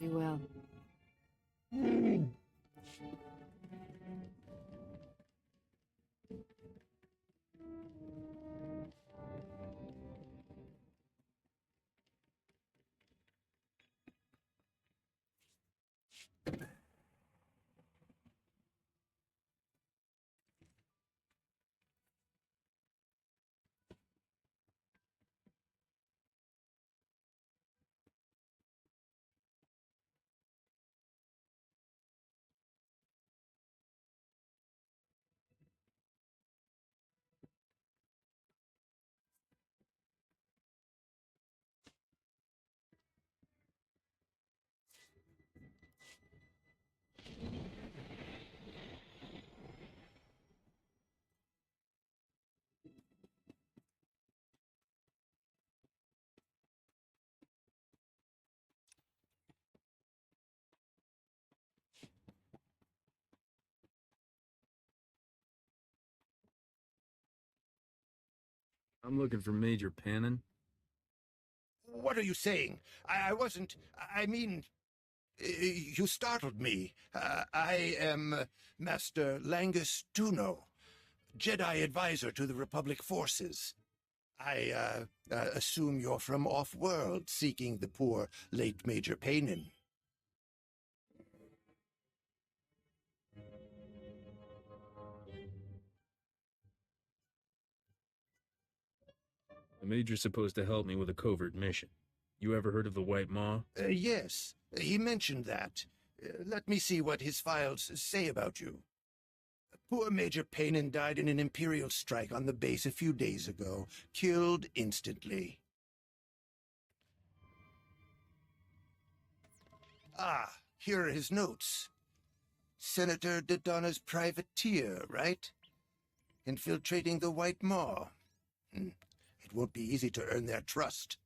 Be well. I'm looking for Major Pannon. What are you saying? I wasn't... I mean... You startled me. I am Master Langus Duno, Jedi advisor to the Republic forces. I assume you're from off-world, seeking the poor late Major Pannon. The Major's supposed to help me with a covert mission. You ever heard of the White Maw? Yes, he mentioned that. Let me see what his files say about you. Poor Major Pannon died in an Imperial strike on the base a few days ago, killed instantly. Ah, here are his notes. Senator Dodonna's privateer, right? Infiltrating the White Maw. It won't be easy to earn their trust.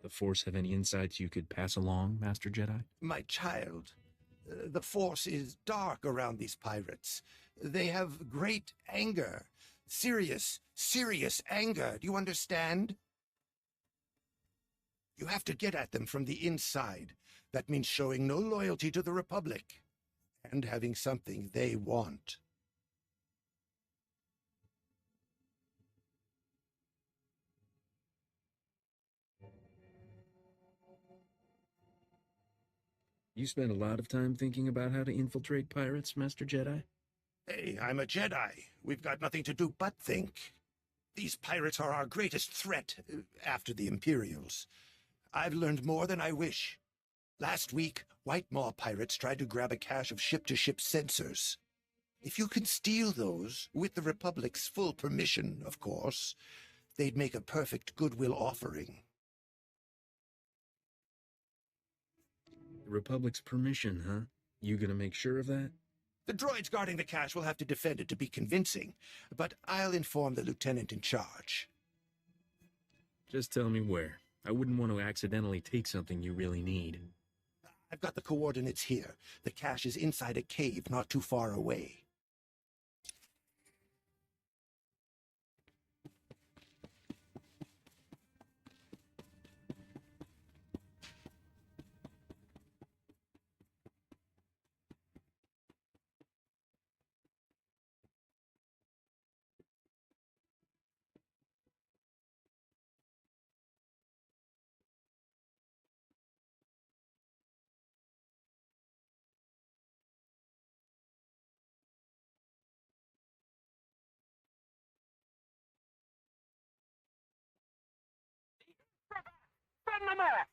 The Force have any insights you could pass along, Master Jedi? My child, the Force is dark around these pirates. They have great anger. Serious anger. Do you understand? You have to get at them from the inside. That means showing no loyalty to the Republic and having something they want. You spend a lot of time thinking about how to infiltrate pirates, Master Jedi? Hey, I'm a Jedi. We've got nothing to do but think. These pirates are our greatest threat, after the Imperials. I've learned more than I wish. Last week, White Maw pirates tried to grab a cache of ship-to-ship sensors. If you can steal those, with the Republic's full permission, of course, they'd make a perfect goodwill offering. The Republic's permission, huh? You gonna make sure of that? The droids guarding the cache will have to defend it to be convincing, but I'll inform the lieutenant in charge. Just tell me where. I wouldn't want to accidentally take something you really need. I've got the coordinates here. The cache is inside a cave not too far away. Send them off!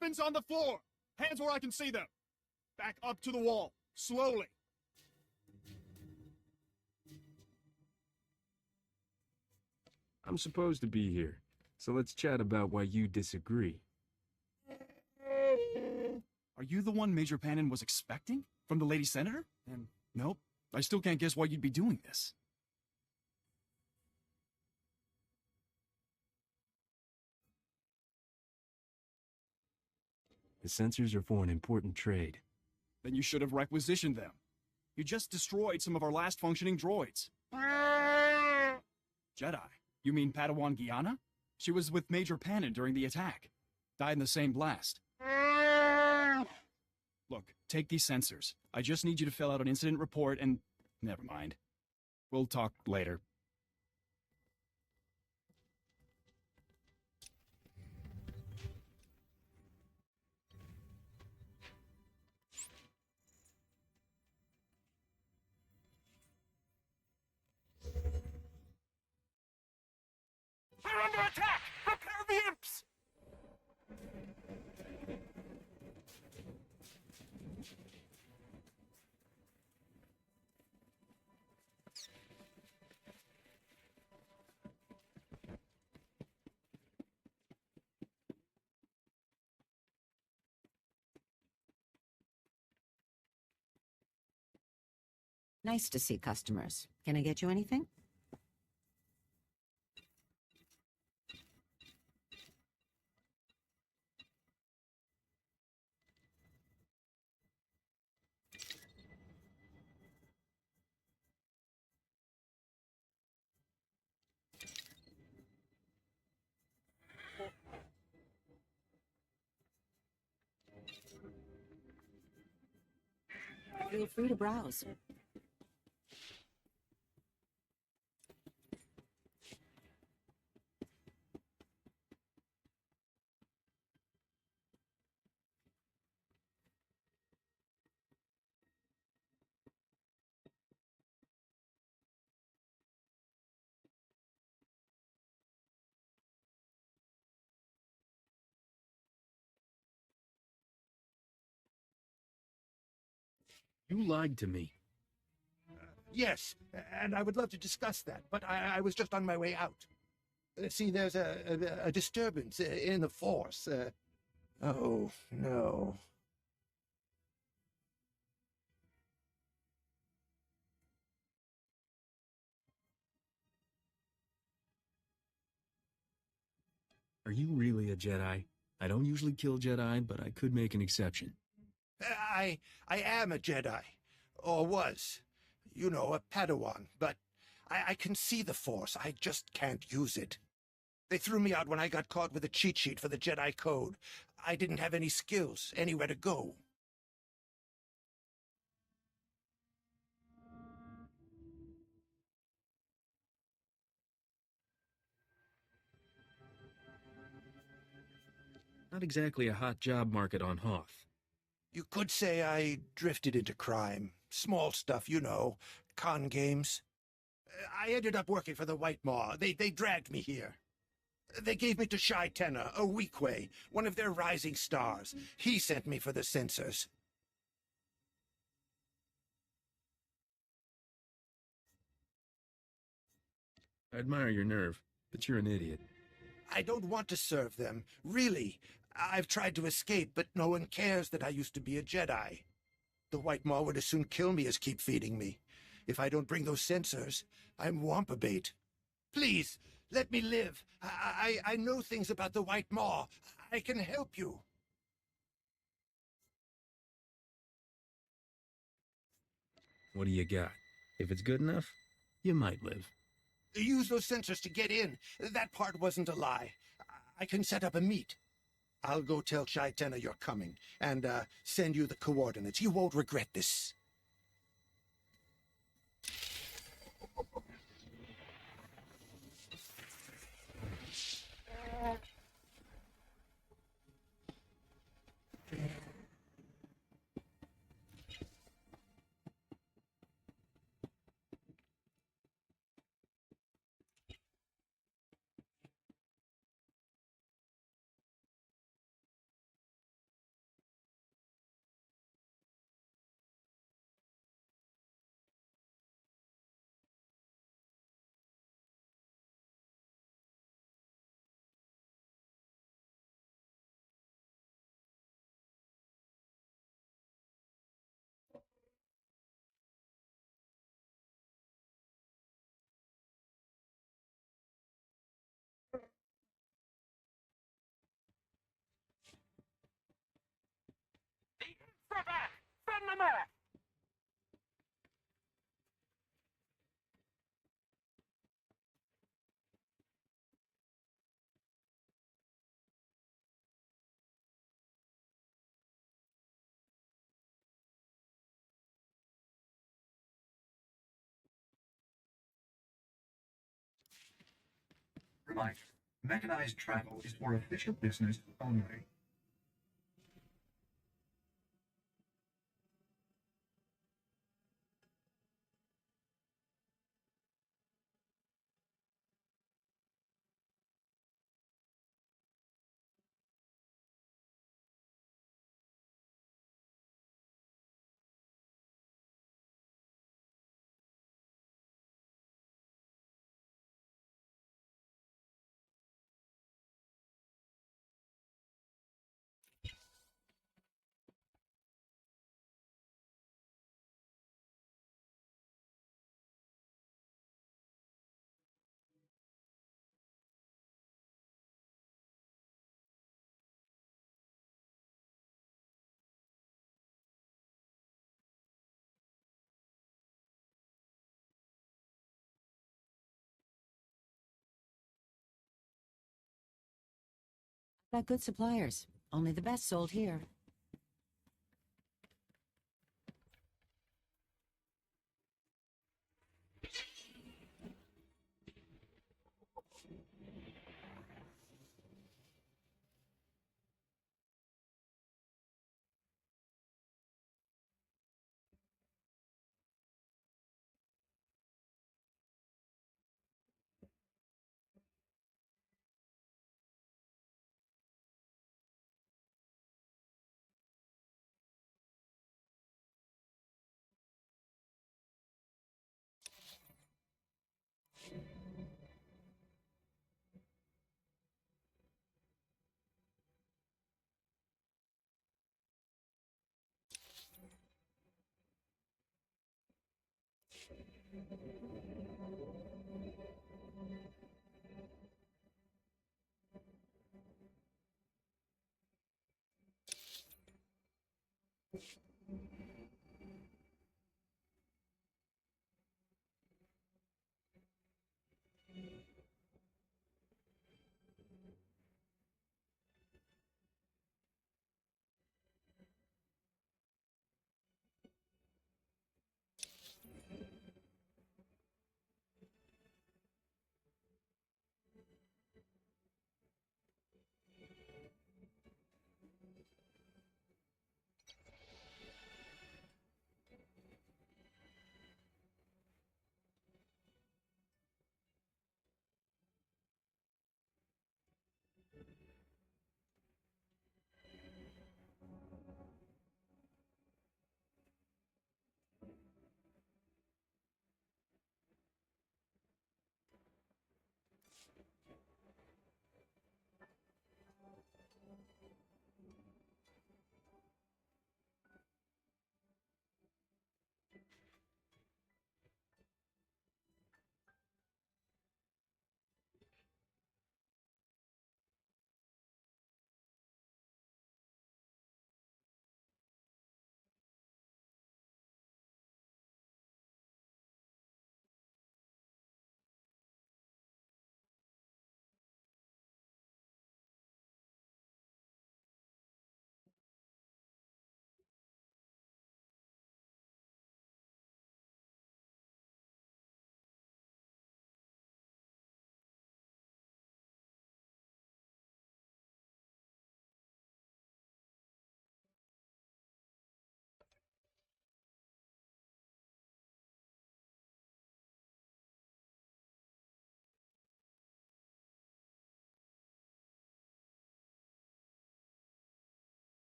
Weapons on the floor! Hands where I can see them! Back up to the wall, slowly. I'm supposed to be here, so let's chat about why you disagree. Are you the one Major Pannon was expecting? From the lady senator? And nope, I still can't guess why you'd be doing this. The sensors are for an important trade. Then you should have requisitioned them. You just destroyed some of our last functioning droids. Jedi? You mean Padawan Guyana? She was with Major Pannon during the attack. Died in the same blast. Look, take these sensors. I just need you to fill out an incident report and... Never mind. We'll talk later. We're under attack! Prepare the imps! Nice to see customers. Can I get you anything? Feel free to browse. You lied to me. Yes, and I would love to discuss that, but I was just on my way out. See, there's a disturbance in the Force. Oh, no. Are you really a Jedi? I don't usually kill Jedi, but I could make an exception. I am a Jedi. Or was. You know, a Padawan, but I can see the Force. I just can't use it. They threw me out when I got caught with a cheat sheet for the Jedi Code. I didn't have any skills, anywhere to go. Not exactly a hot job market on Hoth. You could say I drifted into crime. Small stuff, you know. Con games. I ended up working for the White Maw. They dragged me here. They gave me to shaddaa, a Weequay, one of their rising stars. He sent me for the sensors. I admire your nerve, but you're an idiot. I don't want to serve them. Really. I've tried to escape, but no one cares that I used to be a Jedi. The White Maw would as soon kill me as keep feeding me. If I don't bring those sensors, I'm wampa bait. Please, let me live. I know things about the White Maw. I can help you. What do you got? If it's good enough, you might live. Use those sensors to get in. That part wasn't a lie. I can set up a meet. I'll go tell shaddaa you're coming, and send you the coordinates. You won't regret this. the math. Reminder: mechanized travel is for official business only. Got good suppliers. Only the best sold here.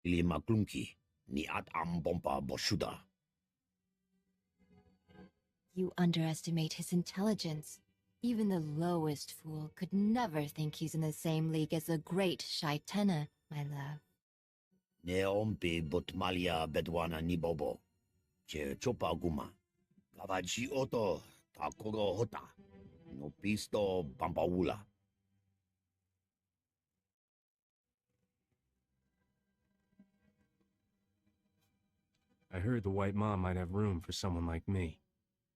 Ili maklunki ni at am bompa boshuda. You underestimate his intelligence. Even the lowest fool could never think he's in the same league as the great Shaitena, my love. Ne ompe botmalia bedwana ni bobo. Che chopa guma. Kavaji oto takogo hota. No pisto bampaula. I heard the White Mom might have room for someone like me.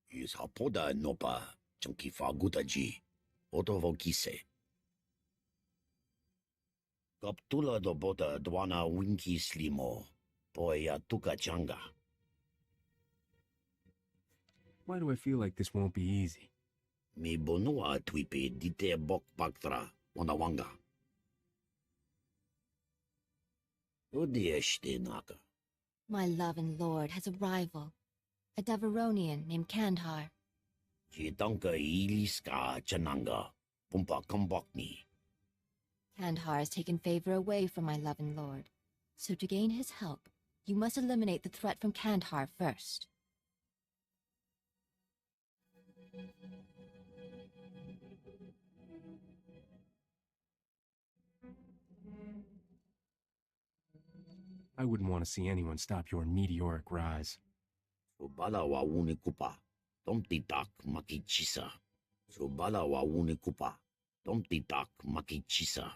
Is hapoda nopa chunki fagutaji. Oto vokise. Kaptula do bota dwana winki slimo. Poya tuka changa. Why do I feel like this won't be easy? Mi bonua twipe dite bok baktra wanawanga. Odieshte naka. My love and lord has a rival, a Deveronian named Kandhar. Jitanka iliska chananga. Pumpa kambokni. Kandhar has taken favor away from my love and lord. So to gain his help, you must eliminate the threat from Kandhar first. I wouldn't want to see anyone stop your meteoric rise. Subala wa wune kupa. Tomtitak makichisa. Subala wa wune kupa. Tomtitak makichisa.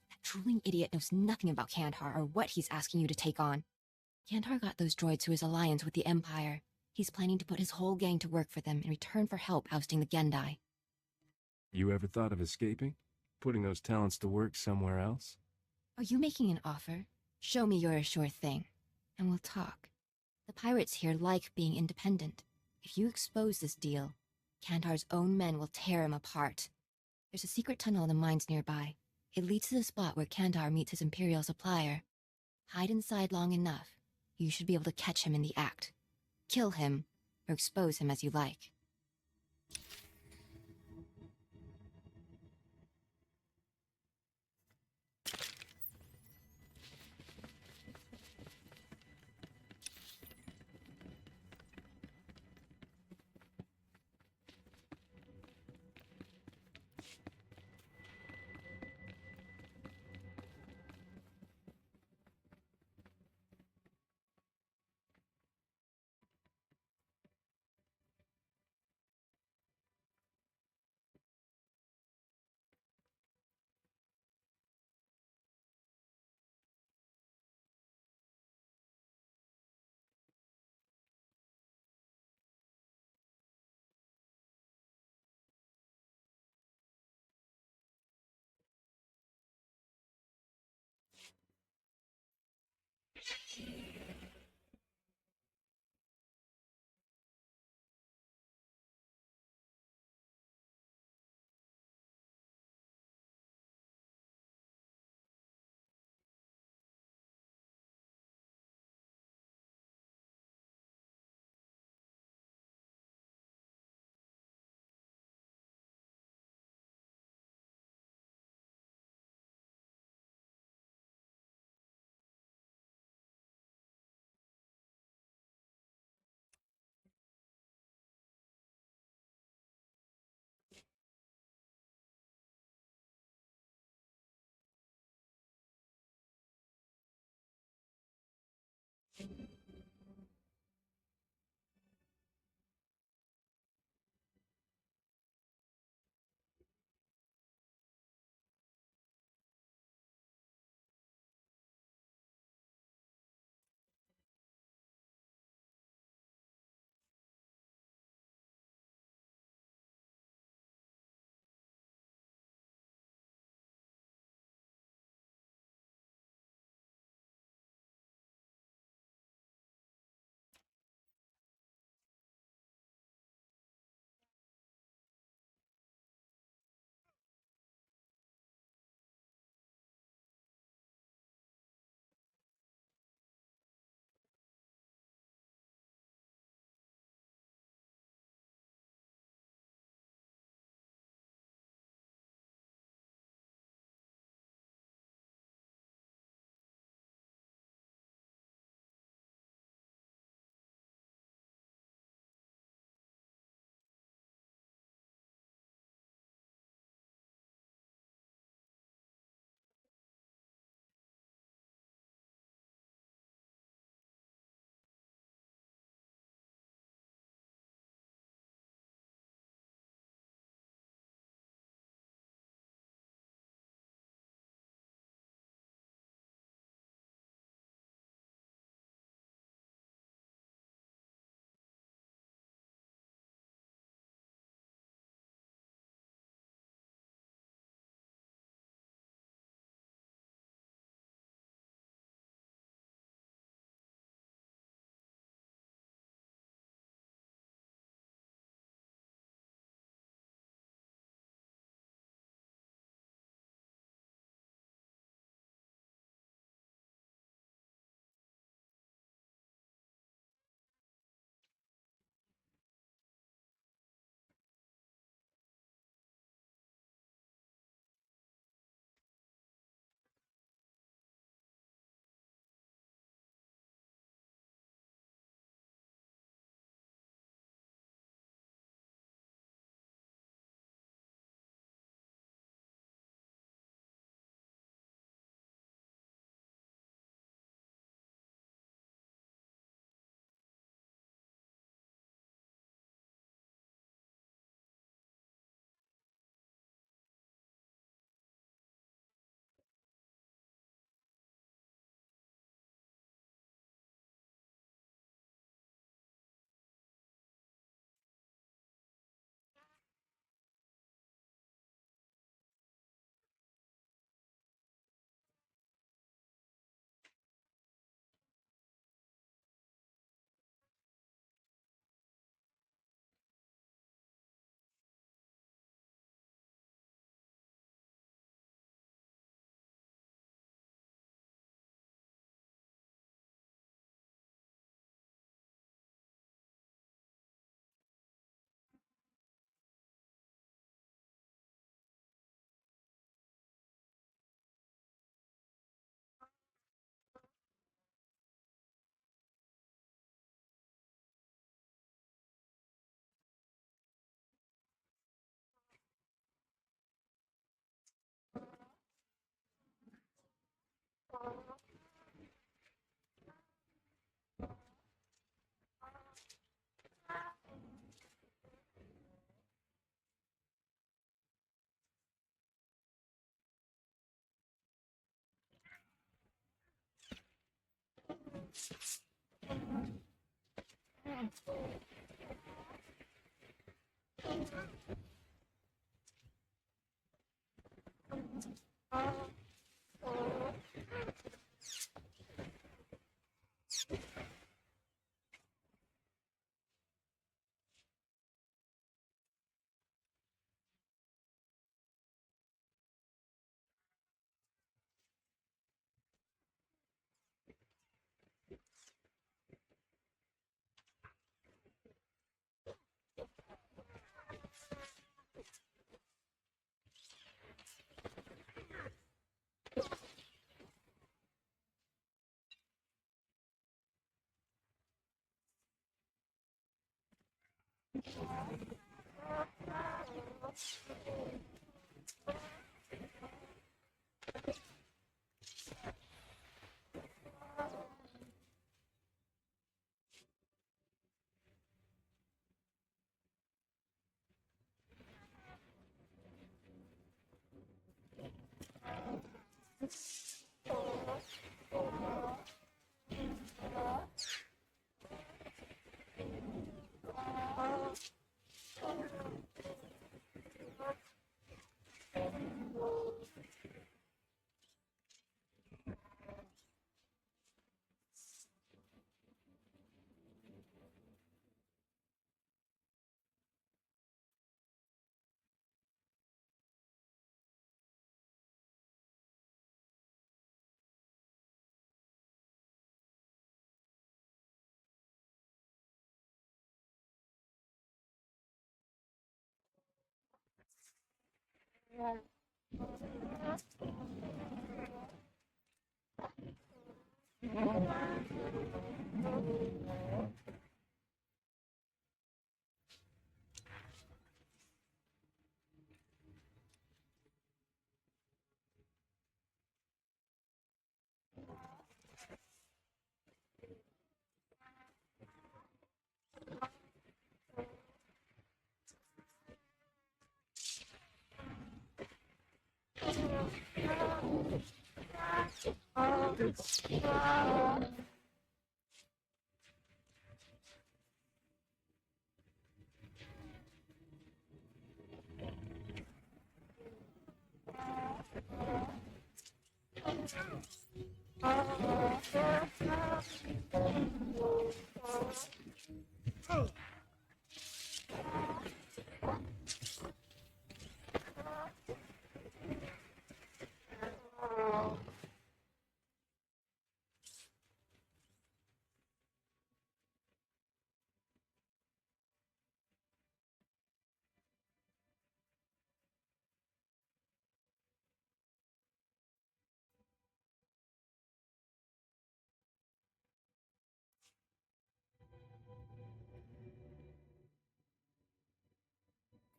That drooling idiot knows nothing about Kandhar or what he's asking you to take on. Kandhar got those droids through his alliance with the Empire. He's planning to put his whole gang to work for them in return for help ousting the Gendai. You ever thought of escaping? Putting those talents to work somewhere else? Are you making an offer? Show me you're a sure thing, and we'll talk. The pirates here like being independent. If you expose this deal, Kandhar's own men will tear him apart. There's a secret tunnel in the mines nearby. It leads to the spot where Kandhar meets his Imperial supplier. Hide inside long enough. You should be able to catch him in the act. Kill him, or expose him as you like.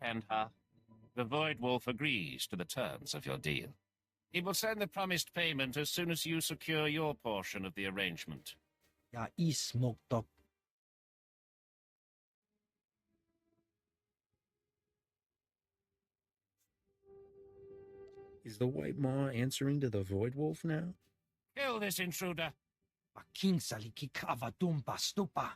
And the Void Wolf agrees to the terms of your deal. He will send the promised payment as soon as you secure your portion of the arrangement. Ja, I smoked up. Is the White Maw answering to the Void Wolf now? Kill this intruder! King saliki kava dumpa stupa.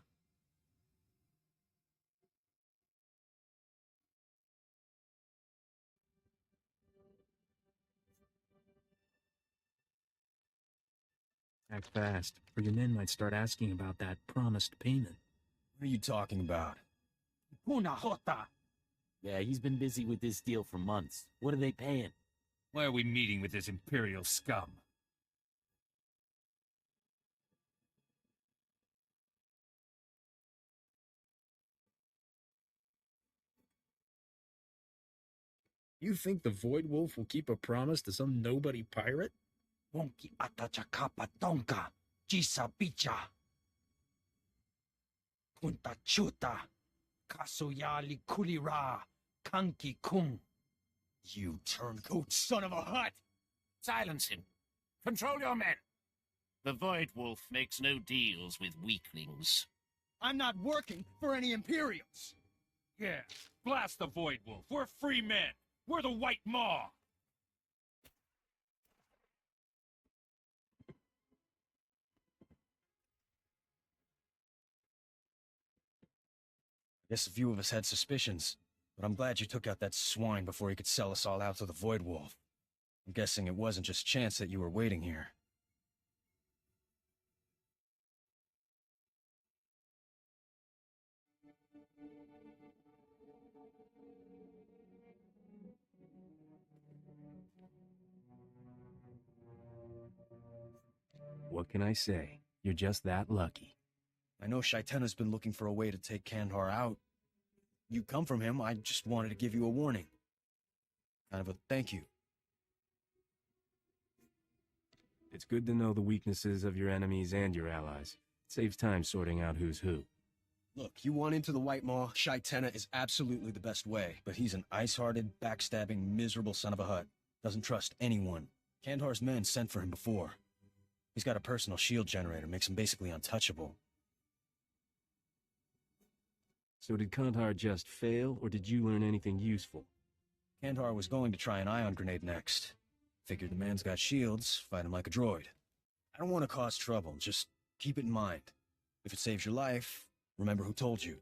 Act fast, or your men might start asking about that promised payment. What are you talking about? Puna hota. Yeah, he's been busy with this deal for months. What are they paying? Why are we meeting with this Imperial scum? You think the Void Wolf will keep a promise to some nobody pirate? Wonki atachakapa tonka. Jisa picha. Kunta chuta. Kasuyali kulira. Kanki kung. You turncoat son of a hut! Silence him. Control your men. The Void Wolf makes no deals with weaklings. I'm not working for any Imperials. Yeah, blast the Void Wolf. We're free men. We're the White Maw. Guess a few of us had suspicions, but I'm glad you took out that swine before he could sell us all out to the Void Wolf. I'm guessing it wasn't just chance that you were waiting here. What can I say? You're just that lucky. I know Shaitena's been looking for a way to take Kandahar out. You come from him, I just wanted to give you a warning. Kind of a thank you. It's good to know the weaknesses of your enemies and your allies. It saves time sorting out who's who. Look, you want into the White Maw, Shaitena is absolutely the best way, but he's an ice-hearted, backstabbing, miserable son of a hut. Doesn't trust anyone. Kandahar's men sent for him before. He's got a personal shield generator, makes him basically untouchable. So did Kandahar just fail, or did you learn anything useful? Kandahar was going to try an ion grenade next. Figured the man's got shields, fight him like a droid. I don't want to cause trouble, just keep it in mind. If it saves your life, remember who told you.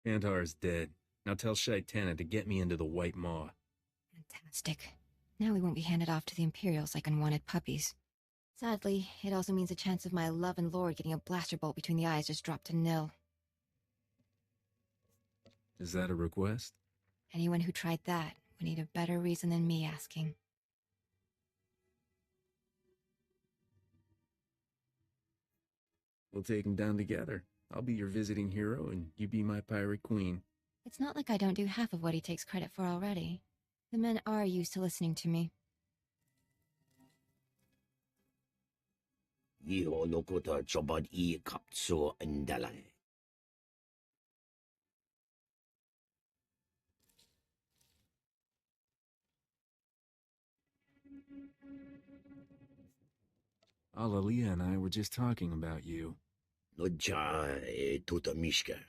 Kantar's dead. Now tell Shaitana to get me into the White Maw. Fantastic. Now we won't be handed off to the Imperials like unwanted puppies. Sadly, it also means the chance of my love and lord getting a blaster bolt between the eyes just dropped to nil. Is that a request? Anyone who tried that would need a better reason than me asking. We'll take him down together. I'll be your visiting hero, and you be my pirate queen. It's not like I don't do half of what he takes credit for already. The men are used to listening to me. Iho lokota chobad I kapso andalay. Alalia and I were just talking about you. Nodja tuta mishka.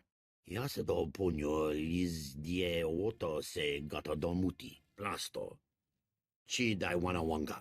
Yasado ponyo liz die oto se gata domuti, plasto. Chi dai wanawanga.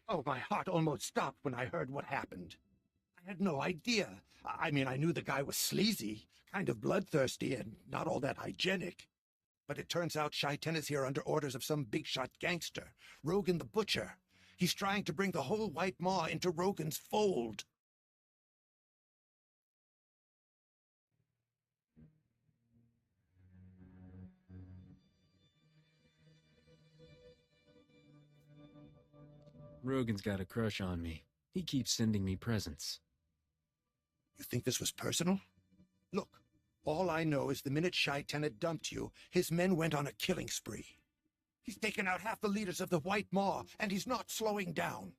Oh, my heart almost stopped when I heard what happened. I had no idea. I mean, I knew the guy was sleazy, kind of bloodthirsty, and not all that hygienic. But it turns out Shai-Ten is here under orders of some big-shot gangster, Rogan the Butcher. He's trying to bring the whole White Maw into Rogan's fold. Rogan's got a crush on me. He keeps sending me presents. You think this was personal? Look, all I know is the minute Shai-Ten had dumped you, his men went on a killing spree. He's taken out half the leaders of the White Maw, and he's not slowing down.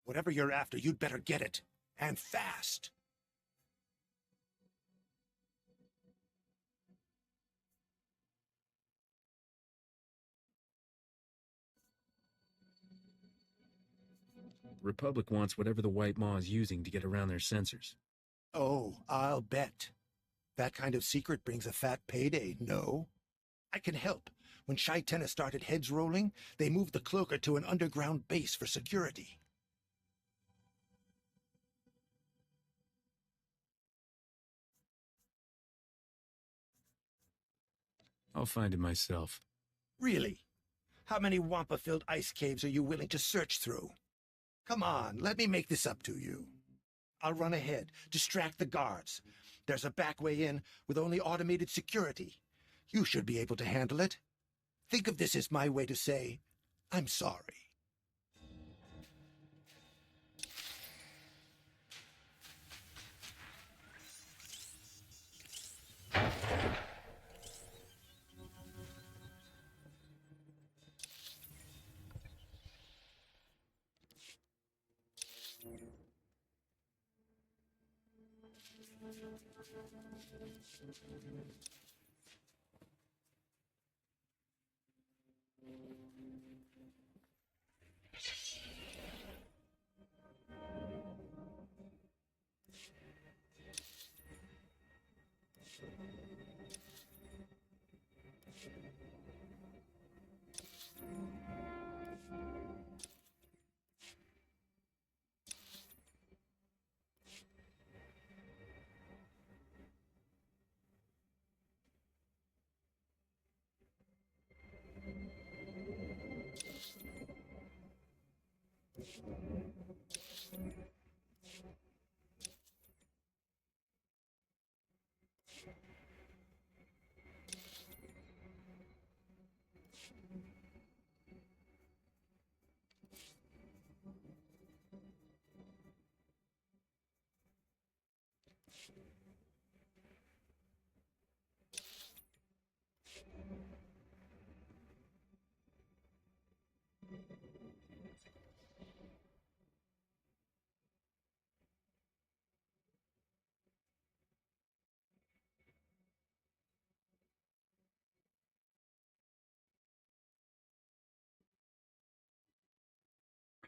Whatever you're after, you'd better get it. And fast. Republic wants whatever the White Maw is using to get around their censors. Oh, I'll bet. That kind of secret brings a fat payday, no? I can help. When Shai-Ten started heads rolling, they moved the cloaker to an underground base for security. I'll find it myself. Really? How many Wampa-filled ice caves are you willing to search through? Come on, let me make this up to you. I'll run ahead, distract the guards. There's a back way in with only automated security. You should be able to handle it. Think of this as my way to say, I'm sorry.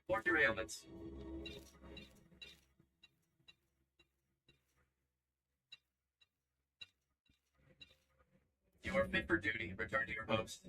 Report your ailments. You are fit for duty. Return to your post.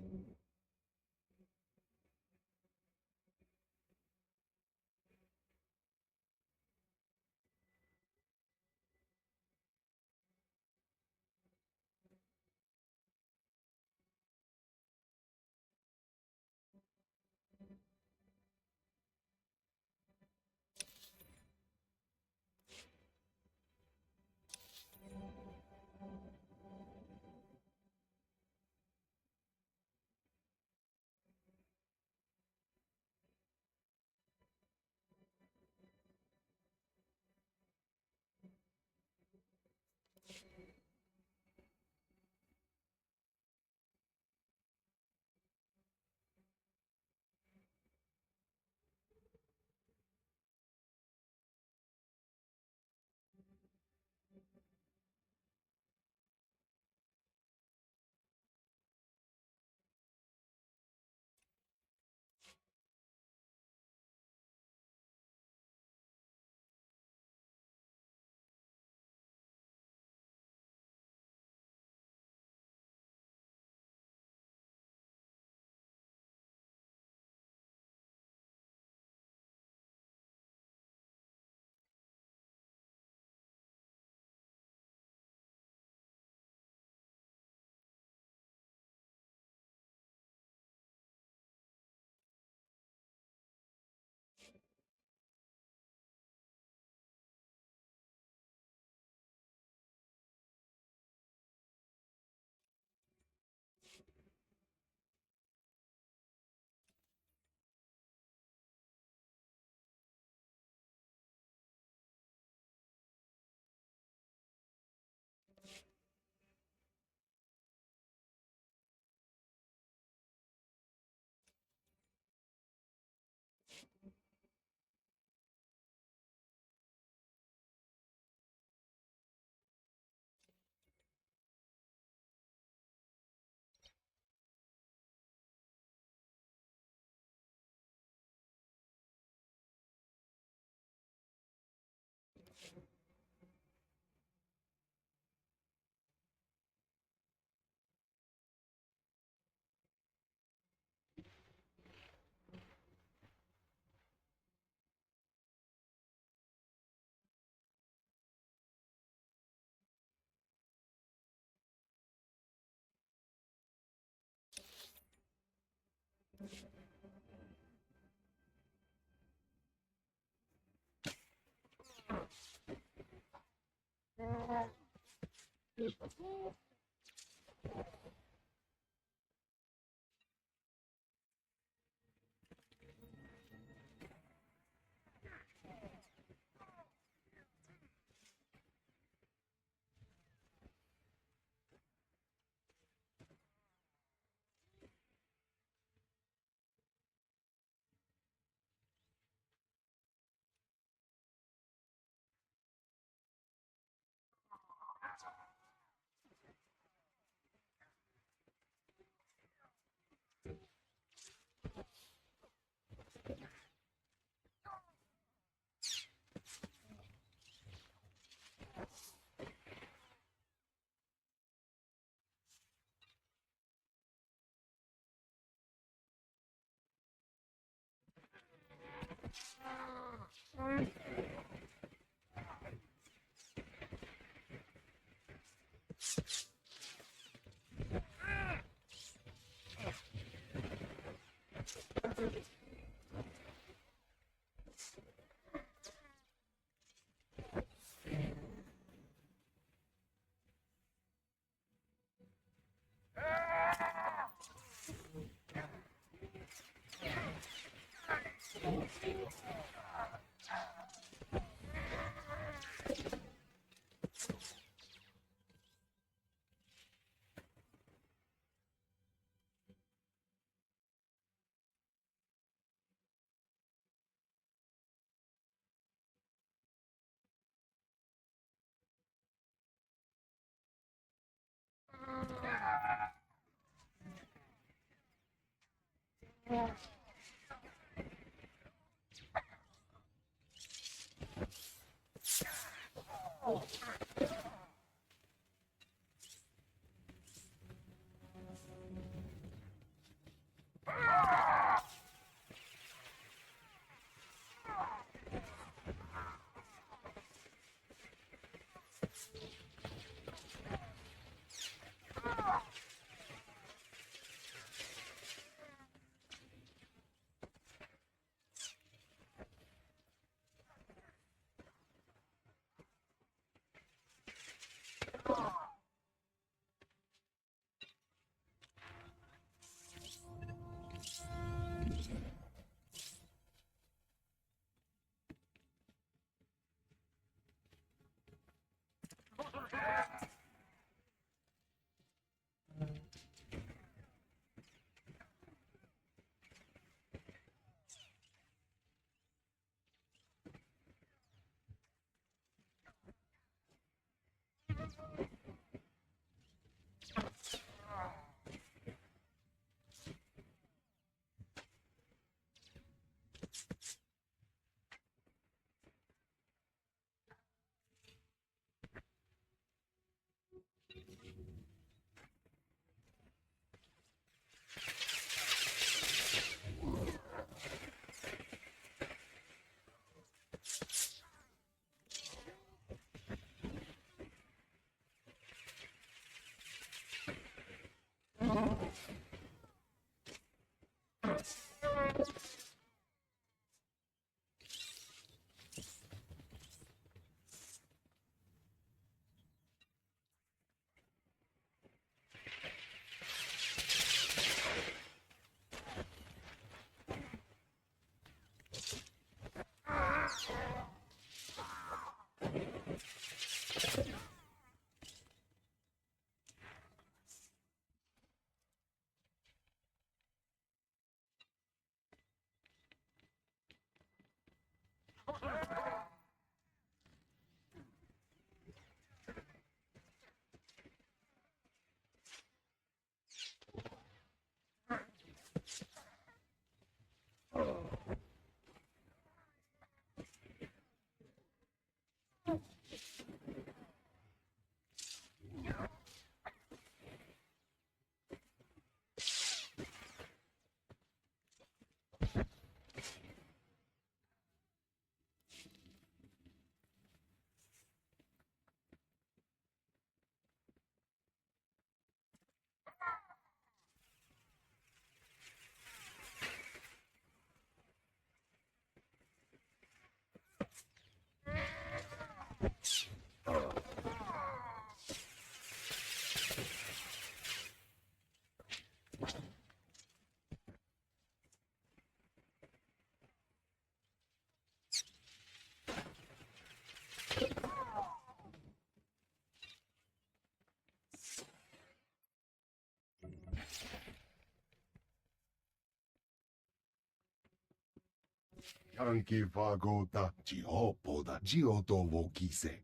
Yankee Fagota Giopoda Gioto Vokise.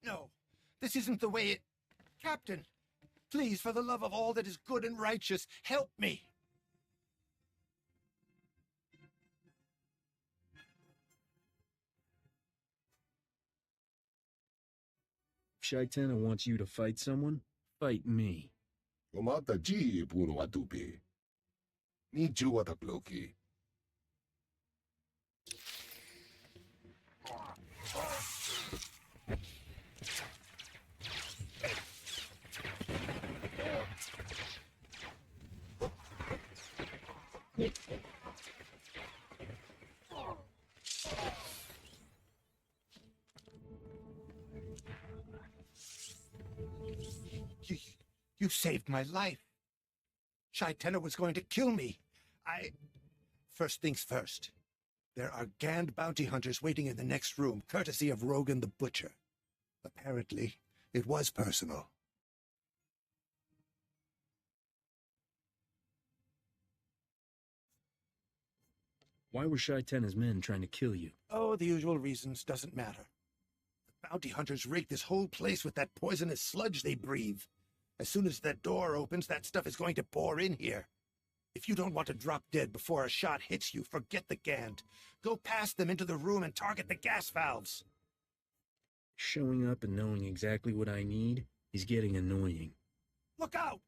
No, this isn't the way it... Captain, please, for the love of all that is good and righteous, help me! Shaitana wants you to fight someone? Fight me. Omata G Puno Atupe. Ni Juata Cloki. You saved my life. Shaitana was going to kill me. First things first. There are Gand bounty hunters waiting in the next room, courtesy of Rogan the Butcher. Apparently, it was personal. Why were Shaitana's men trying to kill you? Oh, the usual reasons. Doesn't matter. The bounty hunters rigged this whole place with that poisonous sludge they breathe. As soon as that door opens, that stuff is going to pour in here. If you don't want to drop dead before a shot hits you, forget the Gand. Go past them into the room and target the gas valves. Showing up and knowing exactly what I need is getting annoying. Look out!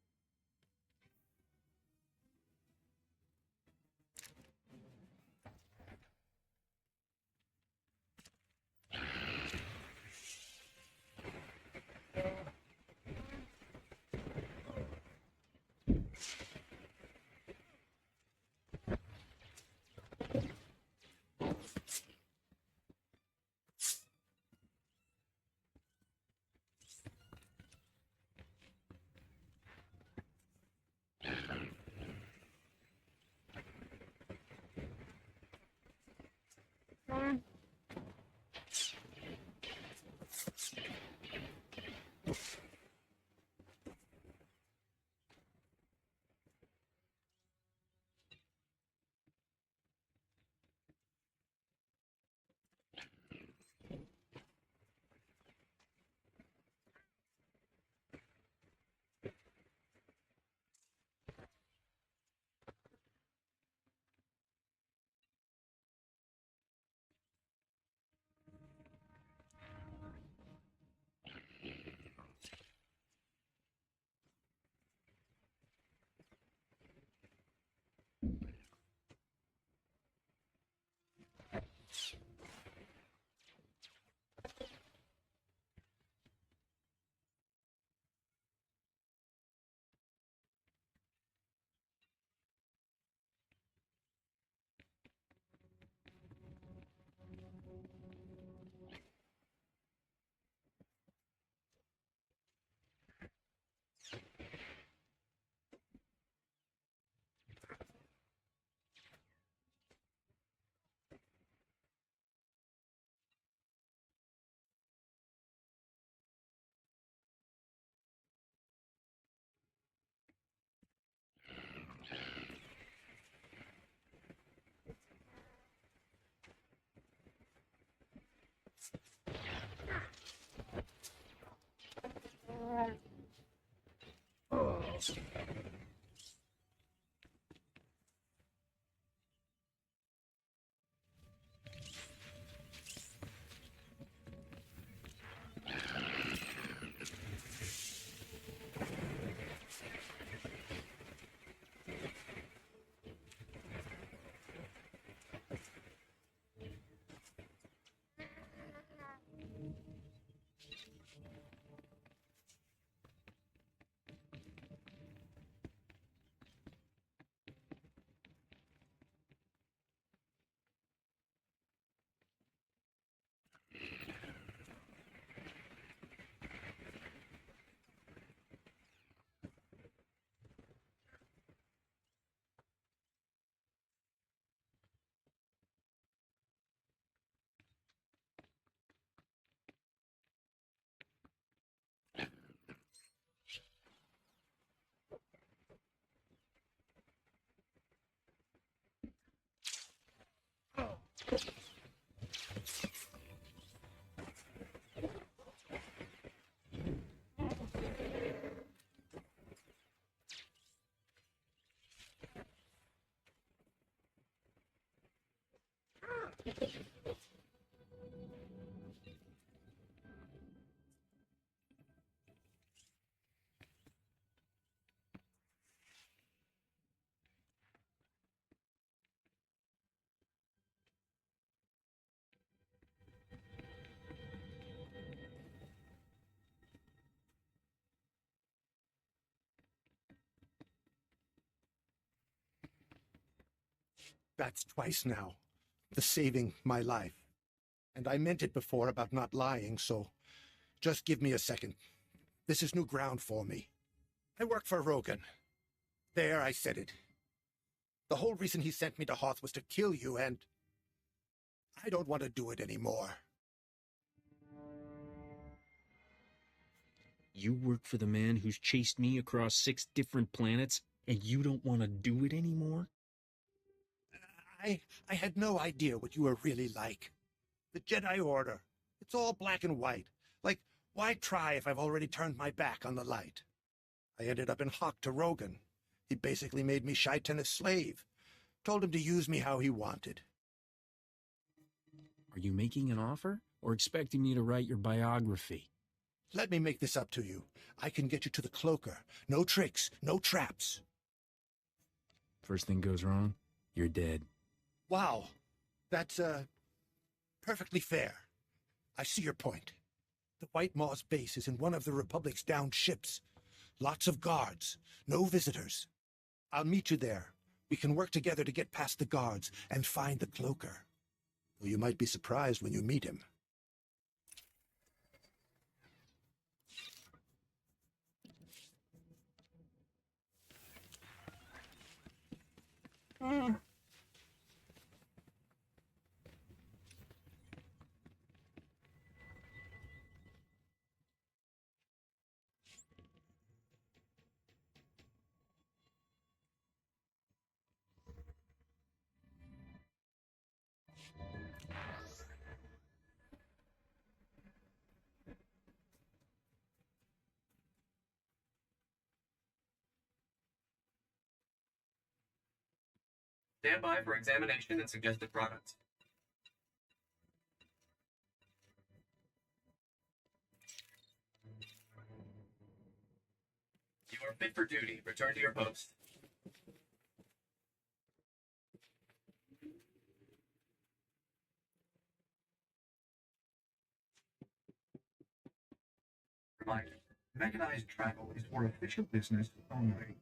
That's twice now. The saving my life. And I meant it before about not lying, so just give me a second. This is new ground for me. I work for Rogan. There, I said it. The whole reason he sent me to Hoth was to kill you, and I don't want to do it anymore. You work for the man who's chased me across 6 different planets, and you don't want to do it anymore? I had no idea what you were really like. The Jedi Order. It's all black and white. Like, why try if I've already turned my back on the light? I ended up in hock to Rogan. He basically made me Shaitenna's slave. Told him to use me how he wanted. Are you making an offer, or expecting me to write your biography? Let me make this up to you. I can get you to the cloaker. No tricks, no traps. First thing goes wrong, you're dead. Wow. That's, perfectly fair. I see your point. The White Maw's base is in one of the Republic's downed ships. Lots of guards. No visitors. I'll meet you there. We can work together to get past the guards and find the cloaker. Though you might be surprised when you meet him. Stand by for examination and suggested products. You are fit for duty. Return to your post. Reminder, mechanized travel is for official business only.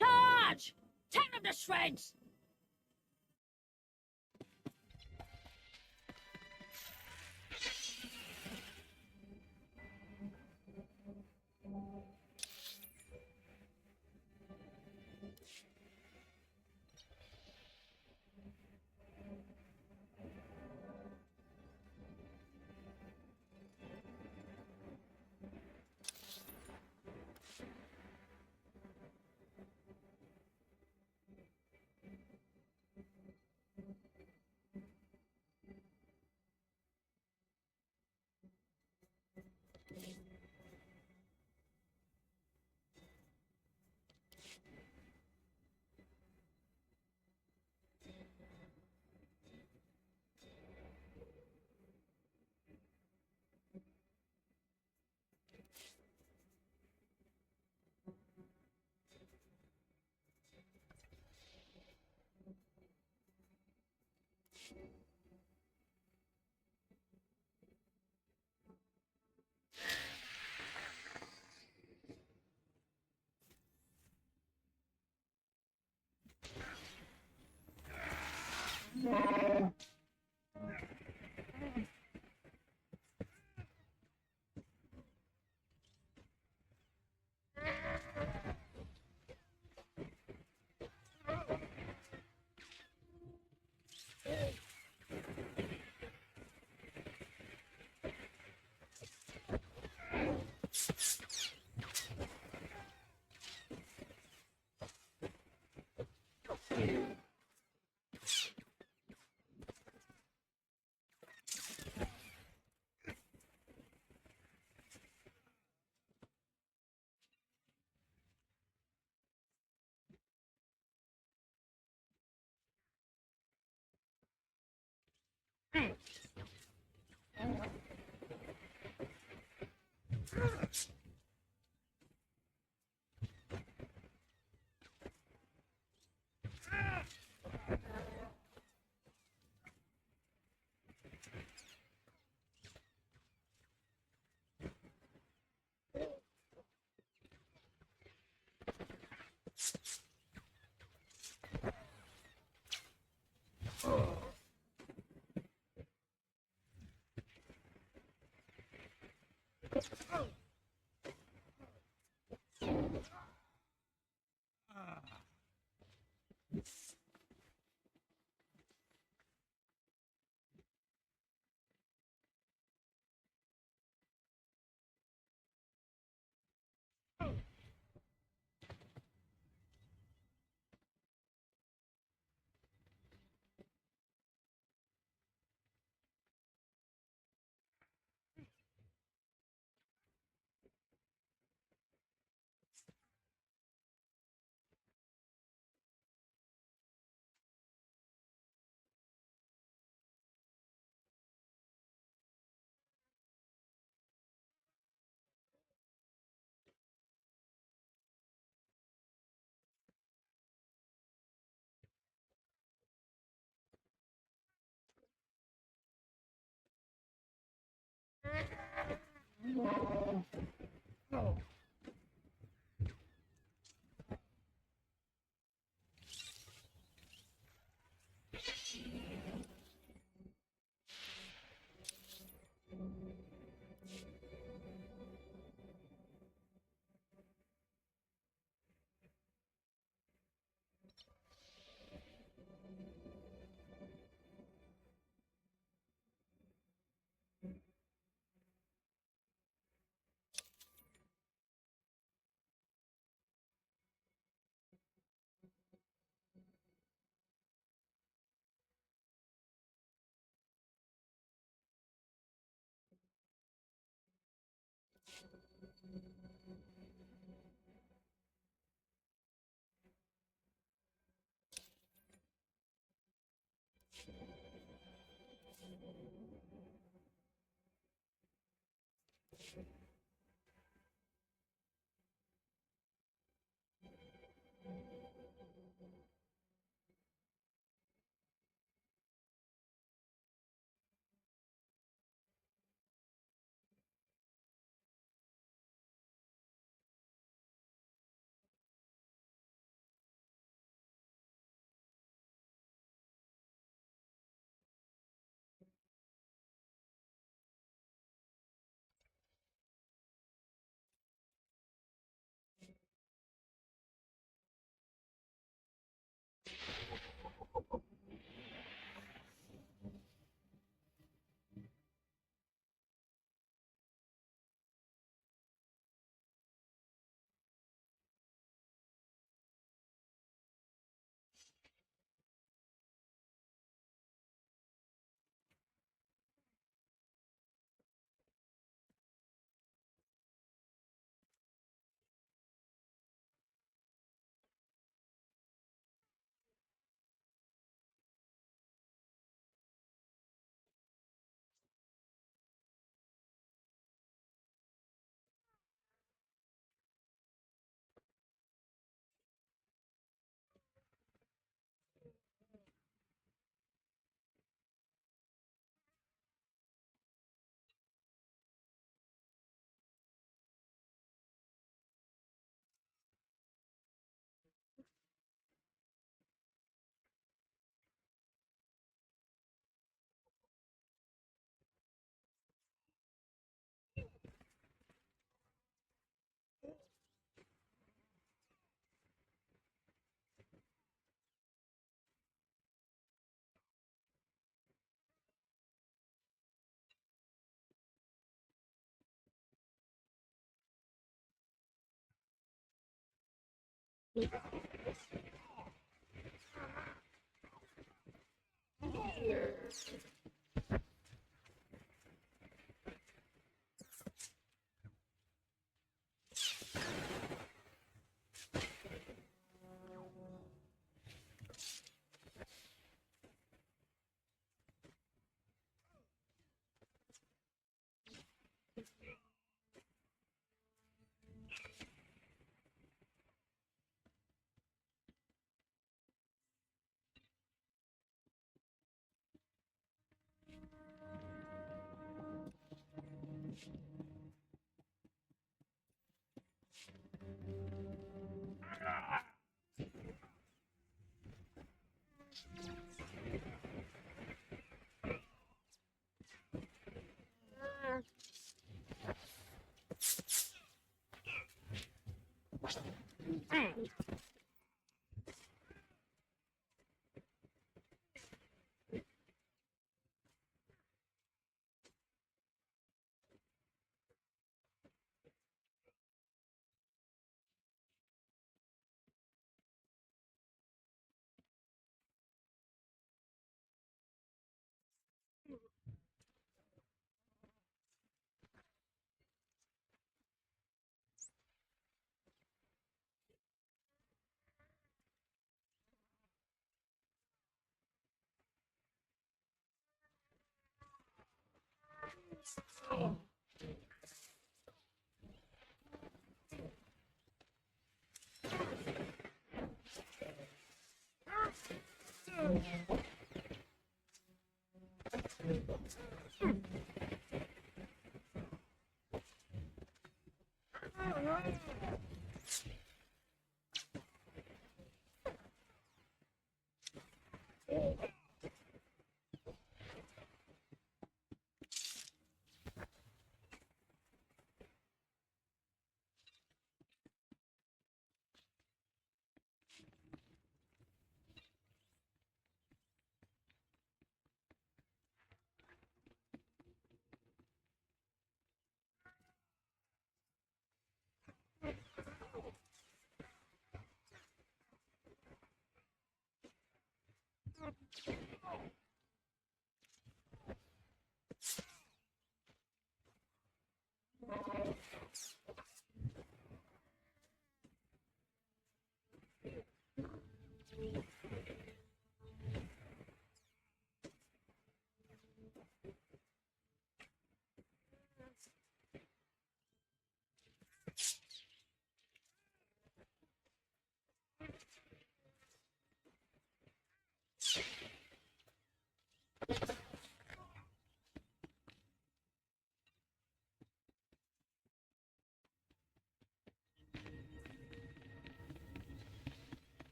Charge! Tear them to shreds!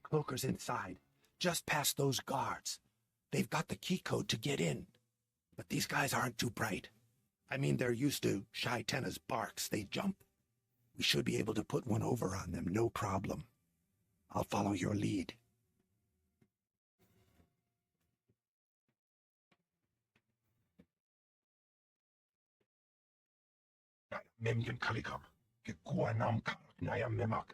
Cloaker's inside, just past those guards. They've got the key code to get in. But these guys aren't too bright. I mean, they're used to Shai-Tenna's barks. They jump. We should be able to put one over on them, no problem. I'll follow your lead. Memgen kalikam. Ke kuanam karak naya memak.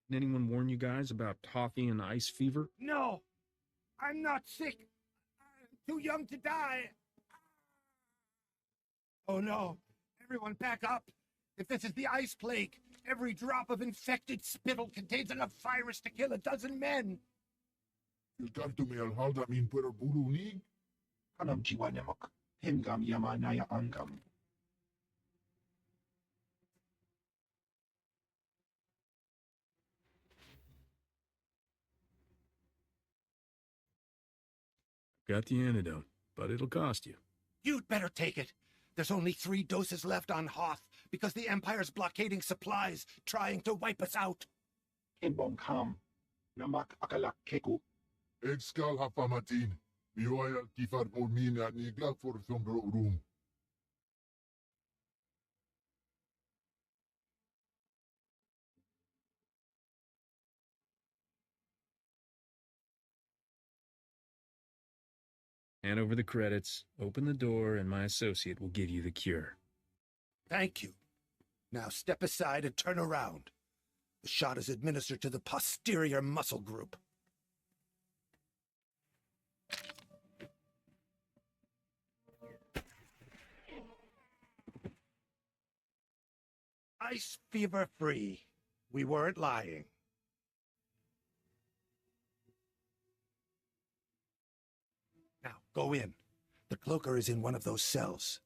Did anyone warn you guys about toffee and ice fever? No! I'm not sick. I'm too young to die. Oh no! Everyone back up! If this is the ice plague, every drop of infected spittle contains enough virus to kill 12 men. Ilkantu me alhalda min puer bulu nig. Kanam jiwa nemak. Hemgam yama naya angam. Got the antidote, but it'll cost you. You'd better take it. There's only 3 doses left on Hoth because the Empire's blockading supplies, trying to wipe us out. Kembom kam. Namak akalak keku. Exkal hafamatin. Miwayal kifar por mina niglak for sombro room. Hand over the credits, open the door, and my associate will give you the cure. Thank you. Now step aside and turn around. The shot is administered to the posterior muscle group. Ice fever free. We weren't lying. Now, go in. The cloaker is in one of those cells.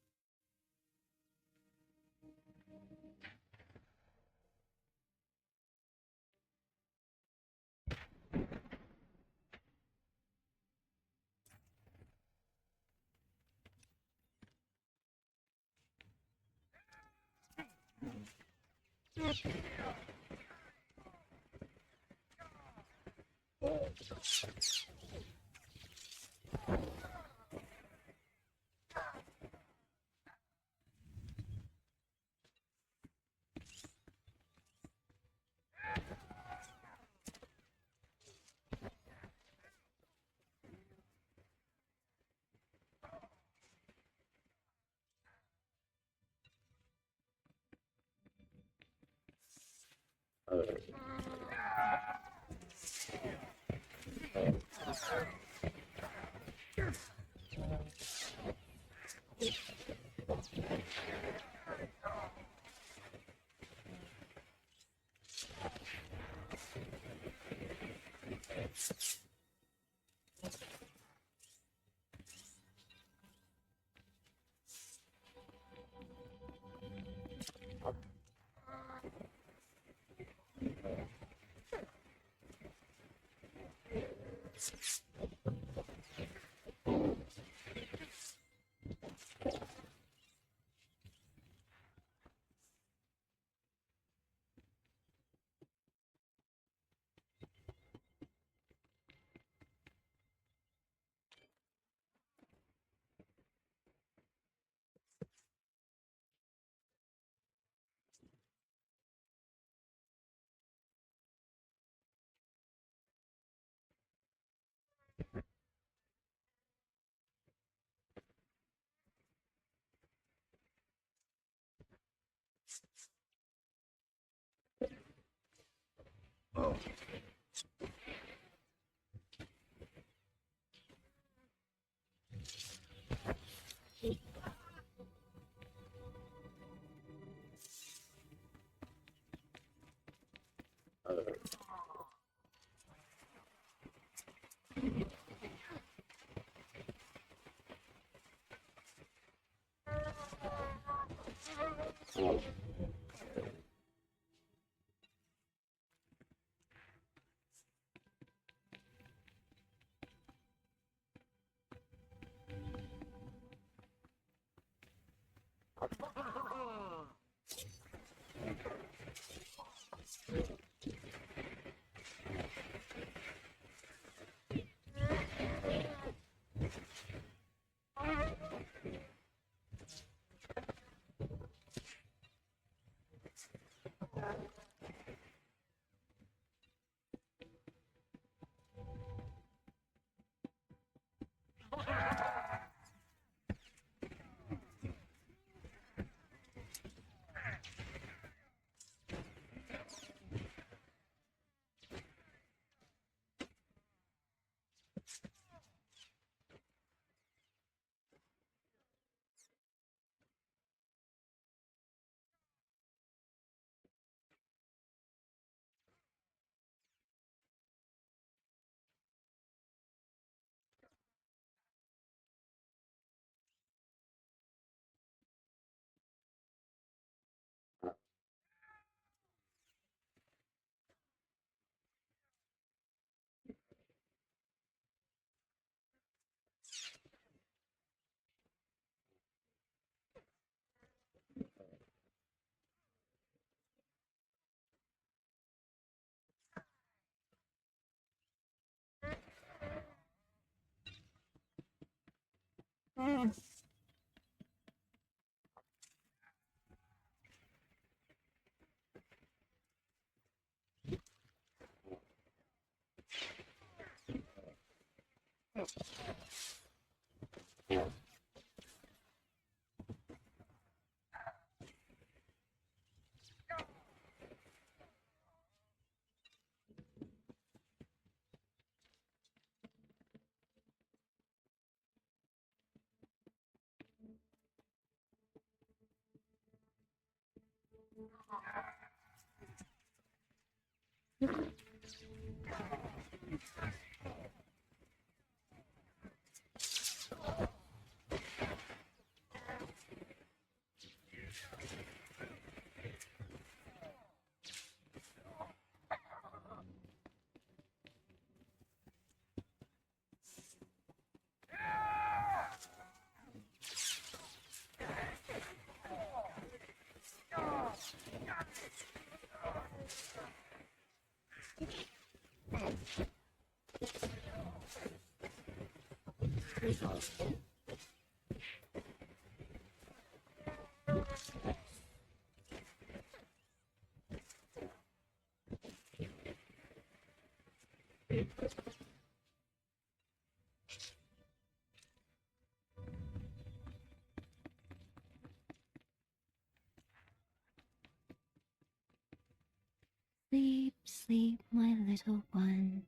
Sleep, sleep, my little one.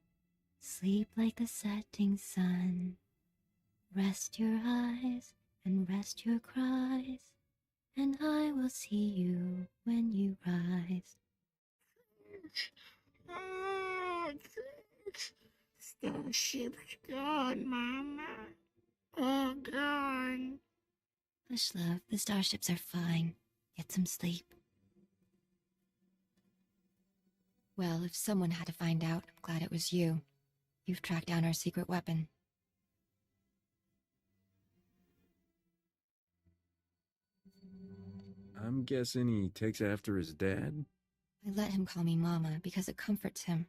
Sleep like the setting sun. Rest your eyes and rest your cries, and I will see you when you rise. Starship's gone, Mama. All gone. Hush, love. The starships are fine. Get some sleep. Well, if someone had to find out, I'm glad it was you. You've tracked down our secret weapon. I'm guessing he takes after his dad? I let him call me Mama because it comforts him.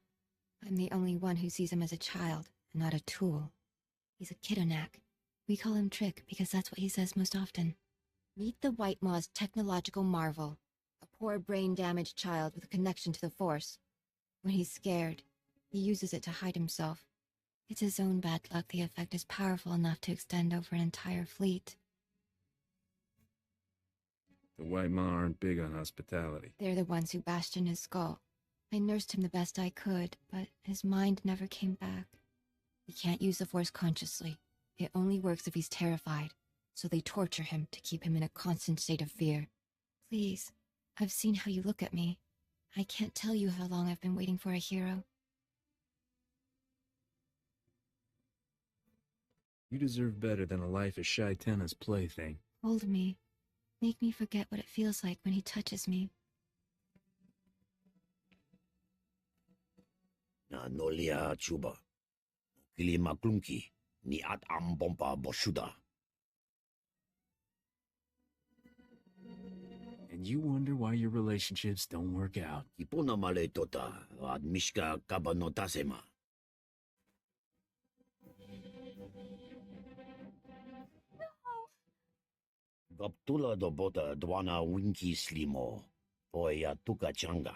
I'm the only one who sees him as a child, and not a tool. He's a Kidonak. We call him Trick because that's what he says most often. Meet the White Maw's technological marvel. A poor brain-damaged child with a connection to the Force. When he's scared, he uses it to hide himself. It's his own bad luck the effect is powerful enough to extend over an entire fleet. The White Maw aren't big on hospitality. They're the ones who bashed in his skull. I nursed him the best I could, but his mind never came back. He can't use the Force consciously. It only works if he's terrified, so they torture him to keep him in a constant state of fear. Please, I've seen how you look at me. I can't tell you how long I've been waiting for a hero. You deserve better than a life as Shaitana's plaything. Hold me. Make me forget what it feels like when he touches me. Na nolia chuba. Kili maklunki ni at ambompa boshuda. And you wonder why your relationships don't work out. Ipona male tota ad mishka kabanotasema. Gaptula do bota dwana winki slimo. Poya tuka changa.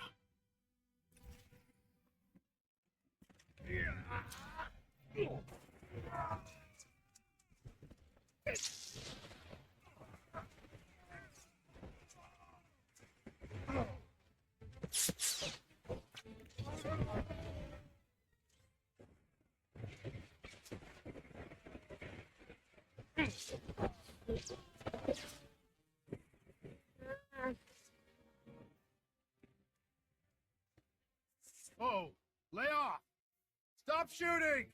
Oh, lay off! Stop shooting!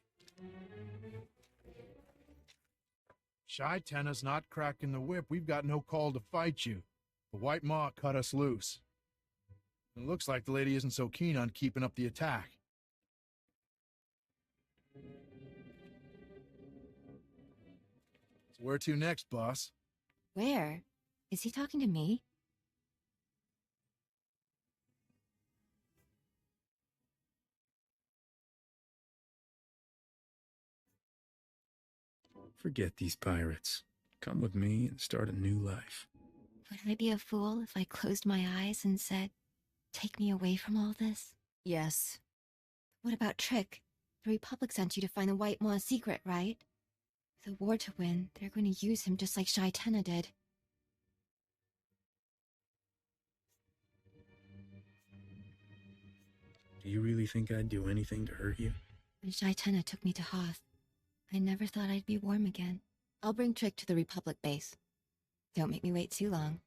Shaitana's not cracking the whip. We've got no call to fight you. The White Maw cut us loose. It looks like the lady isn't so keen on keeping up the attack. So where to next, boss? Where? Is he talking to me? Forget these pirates. Come with me and start a new life. Would I be a fool if I closed my eyes and said, "Take me away from all this"? Yes. What about Trick? The Republic sent you to find the White Maw's secret, right? With the war to win, they're going to use him just like Shaitana did. Do you really think I'd do anything to hurt you? When Shaitana took me to Hoth, I never thought I'd be warm again. I'll bring Trick to the Republic base. Don't make me wait too long.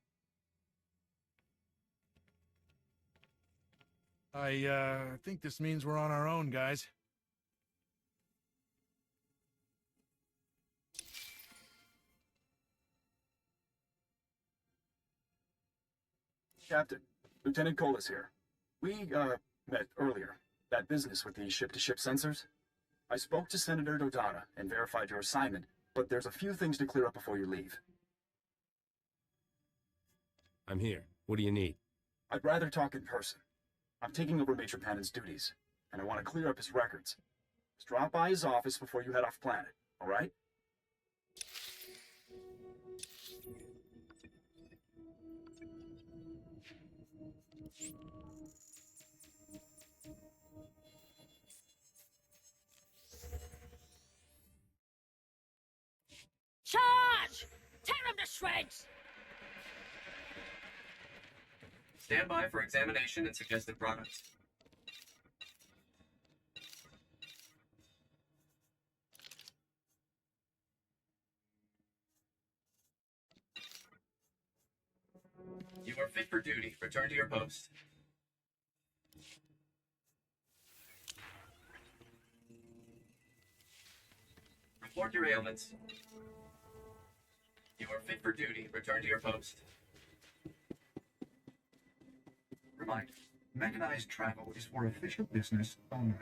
I think this means we're on our own, guys. Captain, Lieutenant Cole is here. We, met earlier. That business with the ship-to-ship sensors. I spoke to Senator Dodonna and verified your assignment, but there's a few things to clear up before you leave. I'm here. What do you need? I'd rather talk in person. I'm taking over Major Pannon's duties, and I want to clear up his records. Just drop by his office before you head off planet, all right? Charge! Tear him to shreds! Stand by for examination and suggested products. You are fit for duty. Return to your post. Report your ailments. You are fit for duty. Return to your post. Reminder, mechanized travel is for official business only.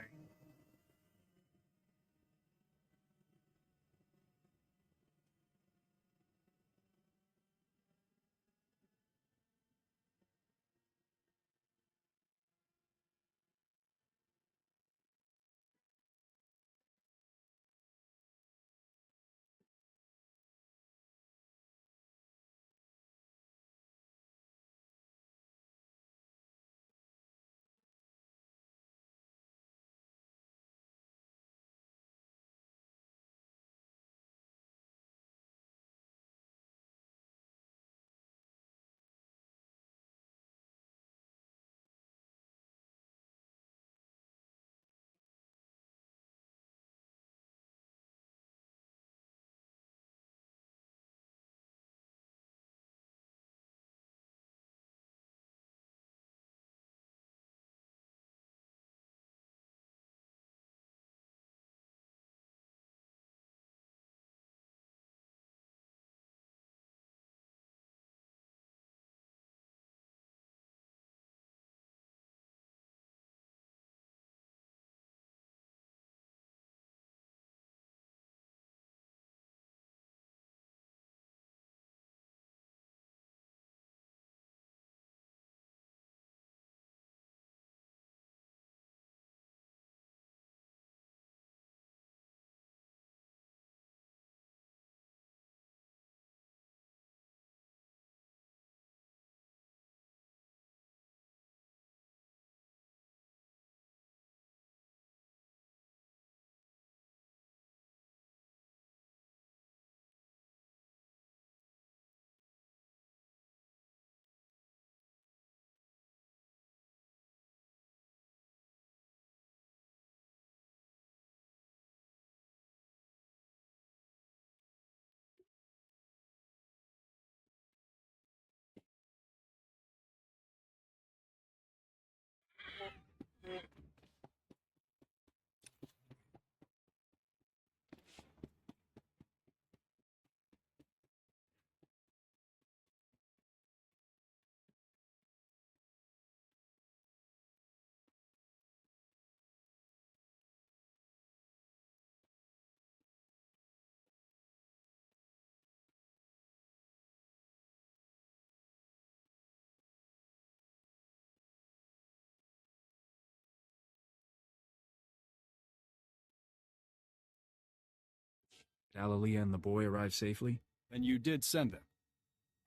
Did Alalia and the boy arrive safely? And you did send them.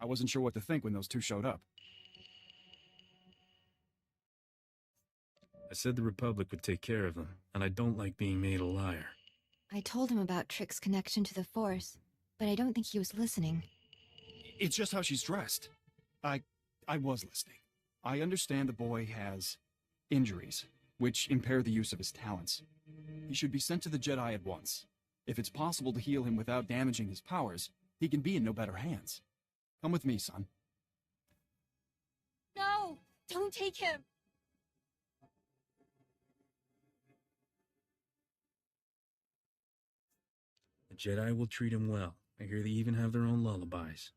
I wasn't sure what to think when those two showed up. I said the Republic would take care of them, and I don't like being made a liar. I told him about Trick's connection to the Force, but I don't think he was listening. It's just how she's dressed. I was listening. I understand the boy has injuries, which impair the use of his talents. He should be sent to the Jedi at once. If it's possible to heal him without damaging his powers, he can be in no better hands. Come with me, son. No! Don't take him! The Jedi will treat him well. I hear they even have their own lullabies.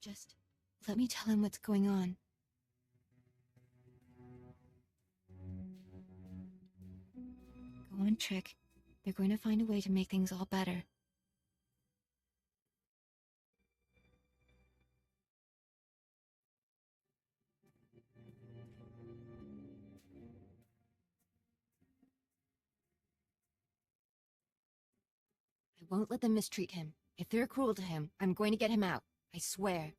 Just let me tell him what's going on. Go on, Trick. They're going to find a way to make things all better. I won't let them mistreat him. If they're cruel to him, I'm going to get him out. I swear.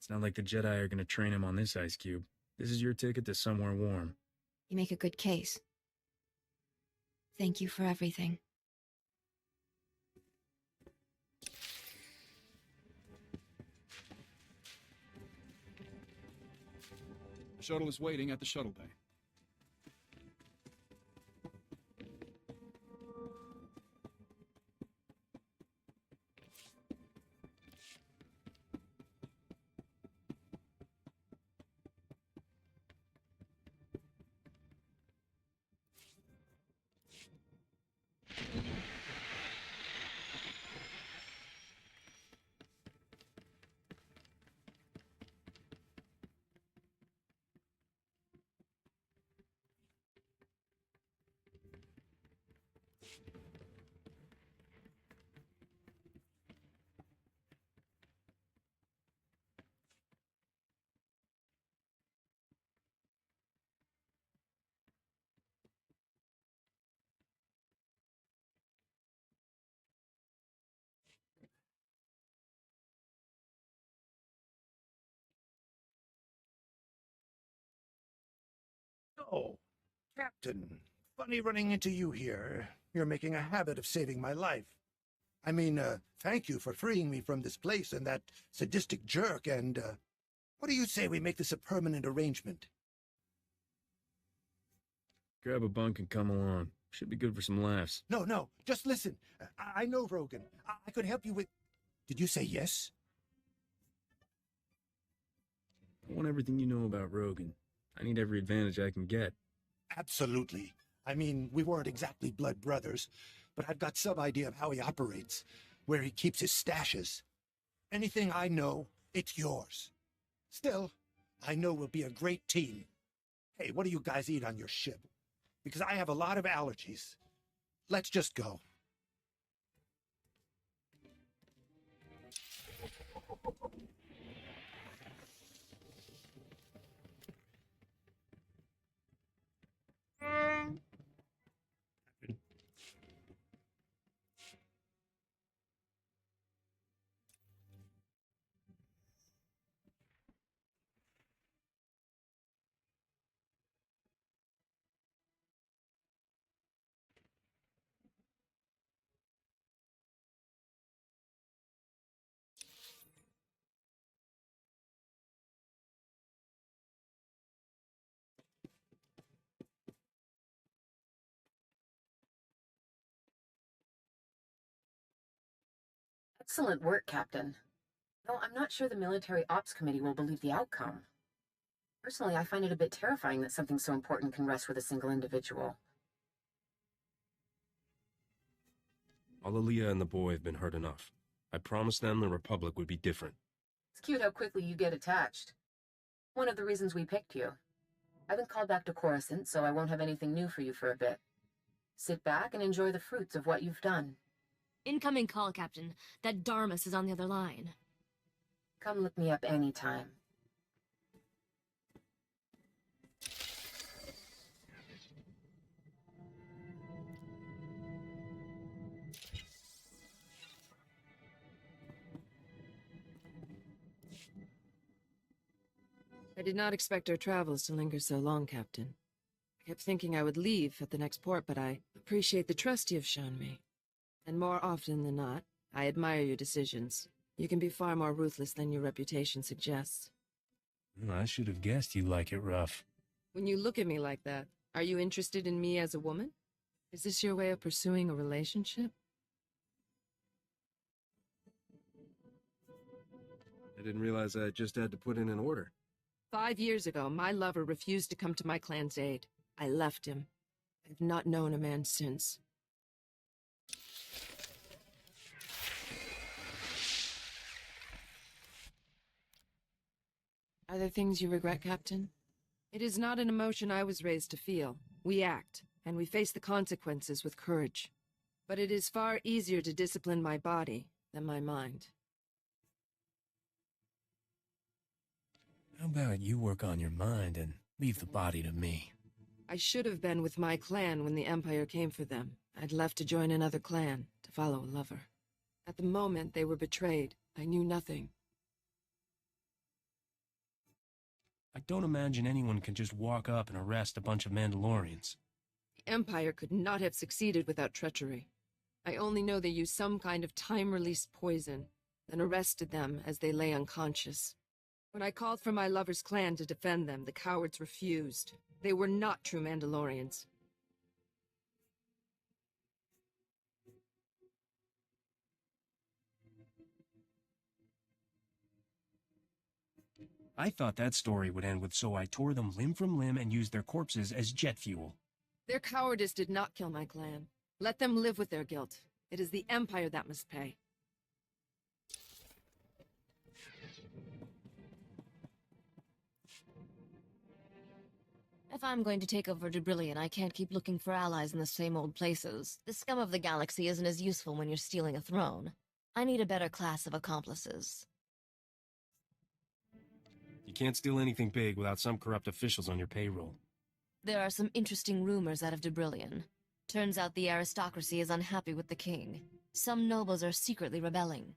It's not like the Jedi are gonna train him on this ice cube. This is your ticket to somewhere warm. You make a good case. Thank you for everything. The shuttle is waiting at the shuttle bay. Oh, Captain. Funny running into you here. You're making a habit of saving my life. I mean, thank you for freeing me from this place and that sadistic jerk, and, what do you say we make this a permanent arrangement? Grab a bunk and come along. Should be good for some laughs. No, just listen. I know Rogan. I could help you with... Did you say yes? I want everything you know about Rogan. I need every advantage I can get. Absolutely. I mean, we weren't exactly blood brothers, but I've got some idea of how he operates, where he keeps his stashes. Anything I know, it's yours. Still, I know we'll be a great team. Hey, what do you guys eat on your ship? Because I have a lot of allergies. Let's just go. Excellent work, Captain. Though I'm not sure the Military Ops Committee will believe the outcome. Personally, I find it a bit terrifying that something so important can rest with a single individual. Alalia and the boy have been hurt enough. I promised them the Republic would be different. It's cute how quickly you get attached. One of the reasons we picked you. I've been called back to Coruscant, so I won't have anything new for you for a bit. Sit back and enjoy the fruits of what you've done. Incoming call, Captain. That Darmus is on the other line. Come look me up anytime. I did not expect our travels to linger so long, Captain. I kept thinking I would leave at the next port, but I appreciate the trust you have shown me. And more often than not, I admire your decisions. You can be far more ruthless than your reputation suggests. I should have guessed you like it rough. When you look at me like that, are you interested in me as a woman? Is this your way of pursuing a relationship? I didn't realize I just had to put in an order. 5 years ago, my lover refused to come to my clan's aid. I left him. I've not known a man since. Are there things you regret, Captain? It is not an emotion I was raised to feel. We act, and we face the consequences with courage. But it is far easier to discipline my body than my mind. How about you work on your mind and leave the body to me? I should have been with my clan when the Empire came for them. I'd left to join another clan, to follow a lover. At the moment they were betrayed, I knew nothing. I don't imagine anyone can just walk up and arrest a bunch of Mandalorians. The Empire could not have succeeded without treachery. I only know they used some kind of time-released poison, then arrested them as they lay unconscious. When I called for my lover's clan to defend them, the cowards refused. They were not true Mandalorians. I thought that story would end with so I tore them limb from limb and used their corpses as jet fuel. Their cowardice did not kill my clan. Let them live with their guilt. It is the Empire that must pay. If I'm going to take over Dubrillion, I can't keep looking for allies in the same old places. The scum of the galaxy isn't as useful when you're stealing a throne. I need a better class of accomplices. You can't steal anything big without some corrupt officials on your payroll. There are some interesting rumors out of Dubrillion. Turns out the aristocracy is unhappy with the king. Some nobles are secretly rebelling.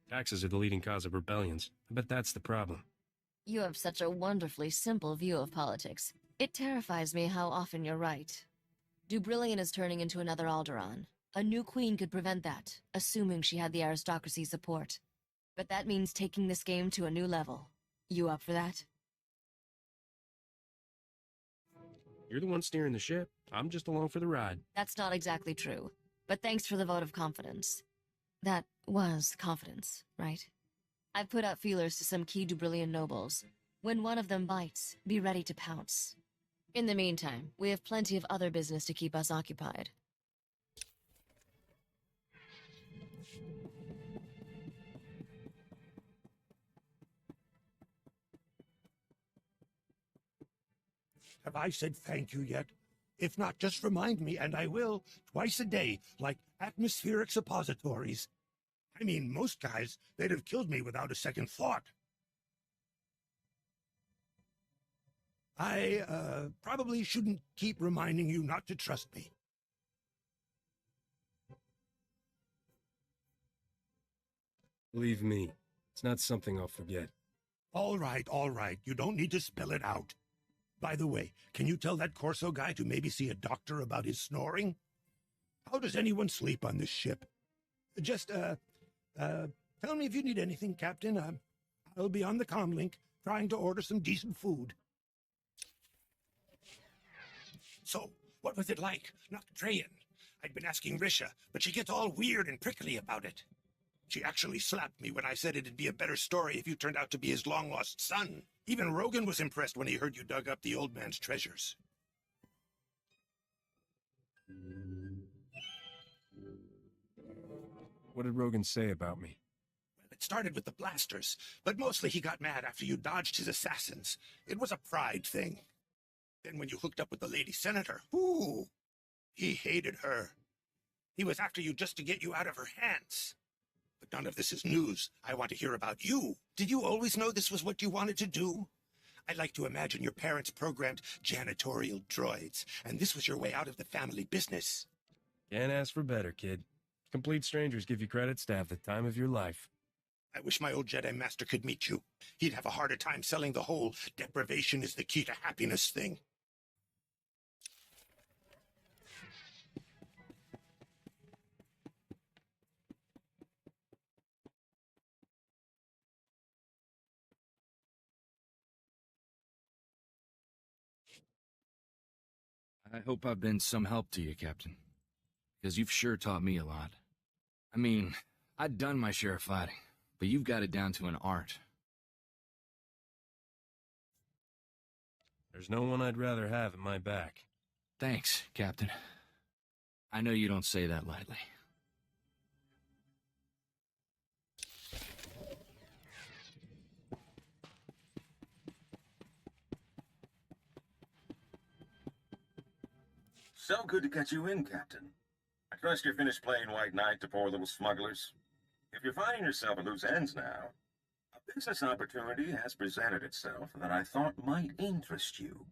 Taxes are the leading cause of rebellions. I bet that's the problem. You have such a wonderfully simple view of politics. It terrifies me how often you're right. Dubrillion is turning into another Alderaan. A new queen could prevent that, assuming she had the aristocracy's support. But that means taking this game to a new level. You up for that? You're the one steering the ship. I'm just along for the ride. That's not exactly true. But thanks for the vote of confidence. That was confidence, right? I've put out feelers to some key Dubrillion nobles. When one of them bites, be ready to pounce. In the meantime, we have plenty of other business to keep us occupied. Have I said thank you yet? If not, just remind me, and I will, twice a day, like atmospheric suppositories. I mean, most guys, they'd have killed me without a second thought. I, probably shouldn't keep reminding you not to trust me. Believe me, it's not something I'll forget. All right, you don't need to spell it out. By the way, can you tell that Corso guy to maybe see a doctor about his snoring? How does anyone sleep on this ship? Just, tell me if you need anything, Captain. I'll be on the comlink, trying to order some decent food. So, what was it like, Noctrayan? I'd been asking Risha, but she gets all weird and prickly about it. She actually slapped me when I said it'd be a better story if you turned out to be his long-lost son. Even Rogan was impressed when he heard you dug up the old man's treasures. What did Rogan say about me? Well, it started with the blasters, but mostly he got mad after you dodged his assassins. It was a pride thing. Then when you hooked up with the lady senator, ooh, he hated her. He was after you just to get you out of her hands. But none of this is news. I want to hear about you. Did you always know this was what you wanted to do? I like to imagine your parents programmed janitorial droids, and this was your way out of the family business. Can't ask for better, kid. Complete strangers give you credits to have the time of your life. I wish my old Jedi Master could meet you. He'd have a harder time selling the whole deprivation is the key to happiness thing. I hope I've been some help to you, Captain. Because you've sure taught me a lot. I mean, I'd done my share of fighting, but you've got it down to an art. There's no one I'd rather have at my back. Thanks, Captain. I know you don't say that lightly. So good to get you in, Captain. I trust you're finished playing White Knight to poor little smugglers. If you're finding yourself at loose ends now, a business opportunity has presented itself that I thought might interest you.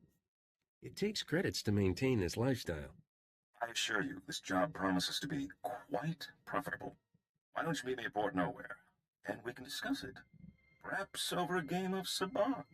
It takes credits to maintain this lifestyle. I assure you, this job promises to be quite profitable. Why don't you meet me at Port Nowhere, and we can discuss it. Perhaps over a game of sabacc.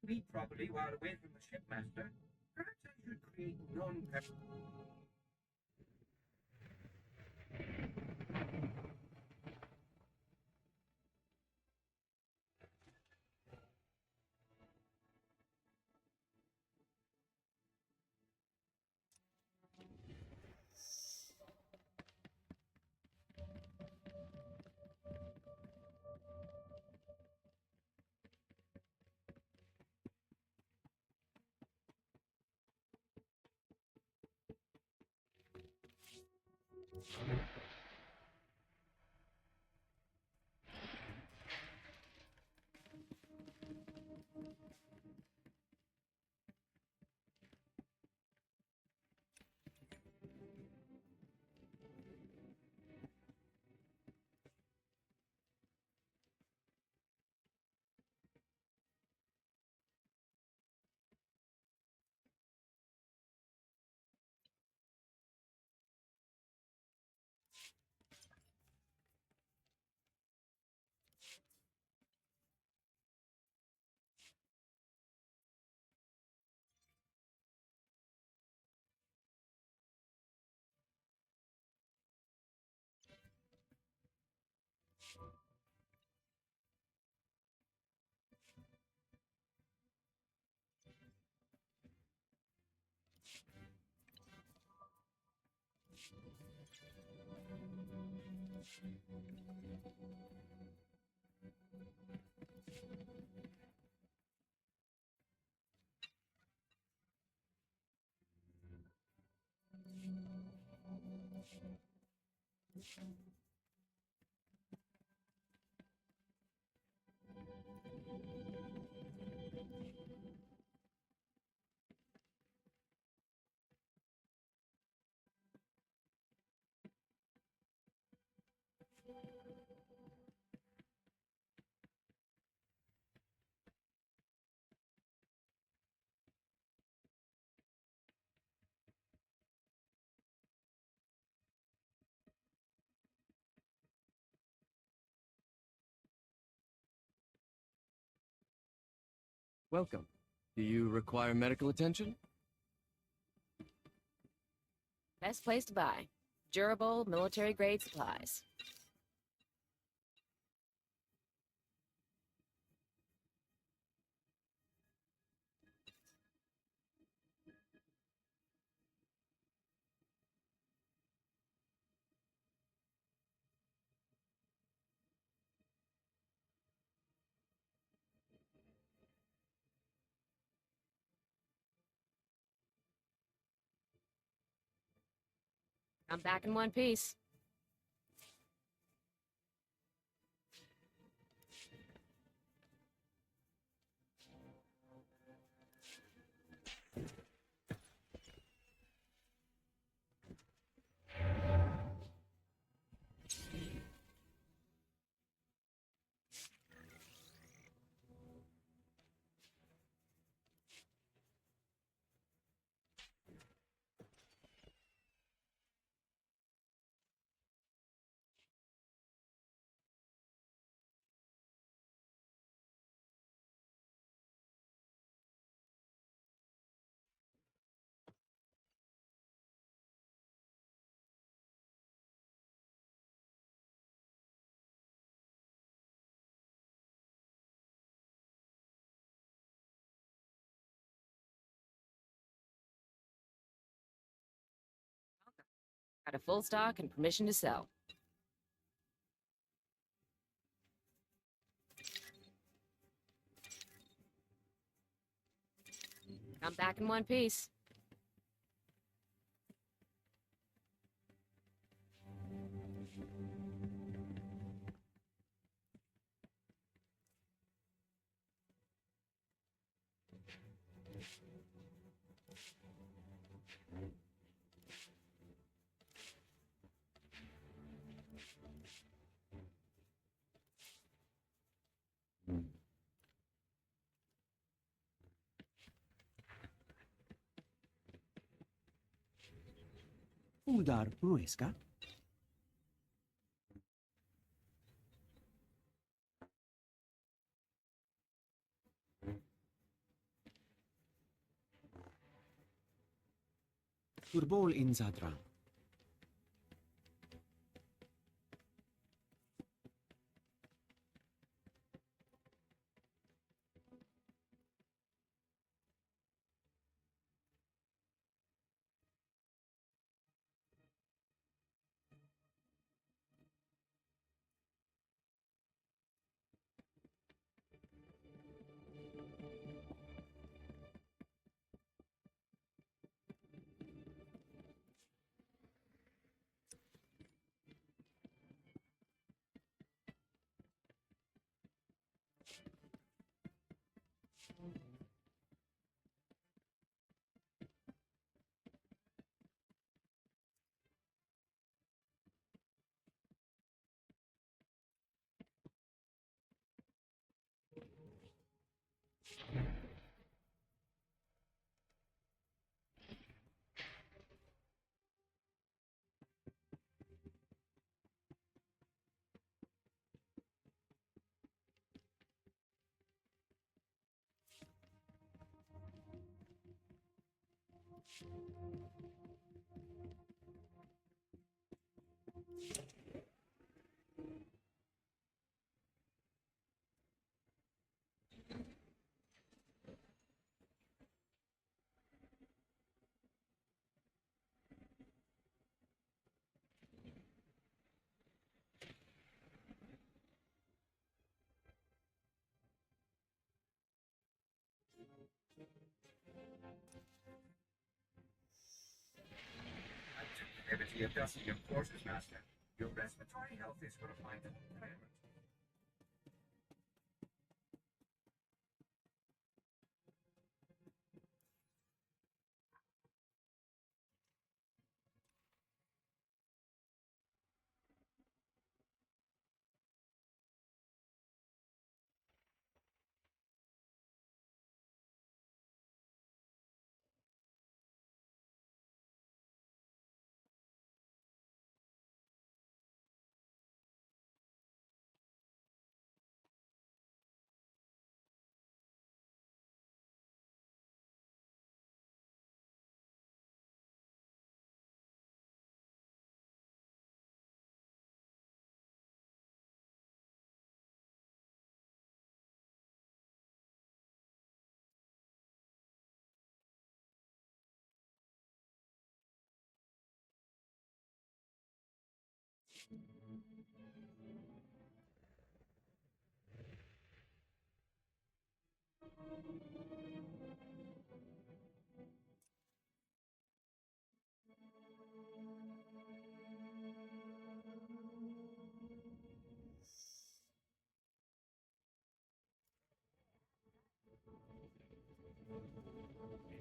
read properly while away from the shipmaster. Perhaps I should create non-pep. Welcome. Do you require medical attention? Best place to buy. Durable, military-grade supplies. I'm back in one piece. Got a full stock and permission to sell. I'm back in one piece. Udar Rueska. Turbol in Zadran. Liberty of dusting your forces, Master. Your respiratory health is refined to retirement.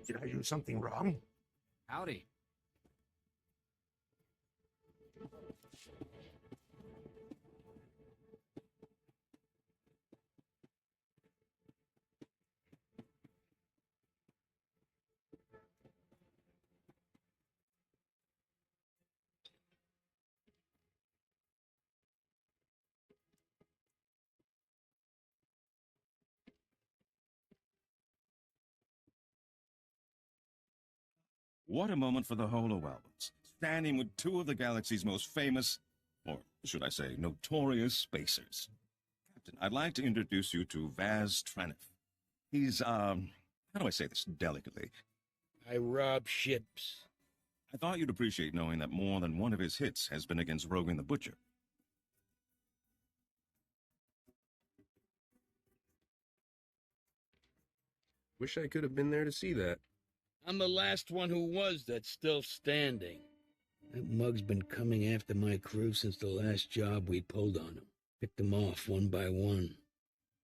Did I do something wrong? Howdy. What a moment for the Holo Albans, standing with two of the galaxy's most famous, or should I say, notorious spacers. Captain, I'd like to introduce you to Vaz Tranif. He's, how do I say this delicately? I rob ships. I thought you'd appreciate knowing that more than one of his hits has been against Rogan the Butcher. Wish I could have been there to see that. I'm the last one who was that's still standing. That mug's been coming after my crew since the last job we pulled on him. Picked them off one by one.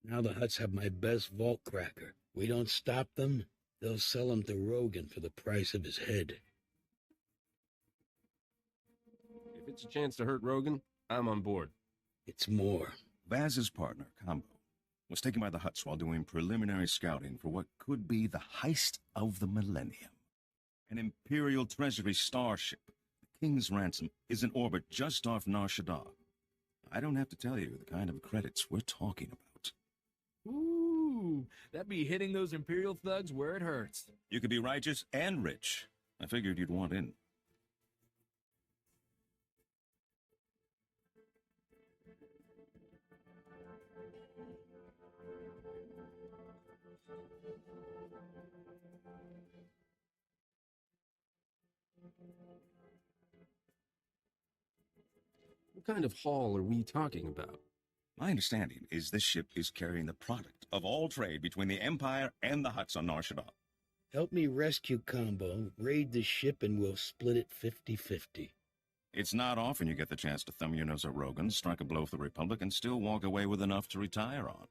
Now the Hutts have my best vault cracker. We don't stop them, they'll sell him to Rogan for the price of his head. If it's a chance to hurt Rogan, I'm on board. It's more. Vaz's partner, Combo, was taken by the Hutts while doing preliminary scouting for what could be the heist of the millennium. An Imperial Treasury starship, the King's Ransom, is in orbit just off Nar Shaddaa. I don't have to tell you the kind of credits we're talking about. Ooh, that'd be hitting those Imperial thugs where it hurts. You could be righteous and rich. I figured you'd want in. What kind of haul are we talking about? My understanding is this ship is carrying the product of all trade between the Empire and the Hutts on Nar Shaddaa. Help me rescue Combo, raid the ship, and we'll split it 50-50. It's not often you get the chance to thumb your nose at Rogan, strike a blow for the Republic, and still walk away with enough to retire on.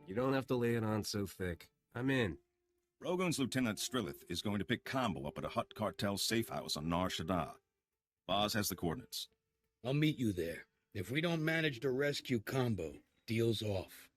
You don't have to lay it on so thick. I'm in. Rogan's Lieutenant Strillith is going to pick Combo up at a Hutt cartel safe house on Nar Shaddaa. Boz has the coordinates. I'll meet you there. If we don't manage to rescue Combo, deal's off.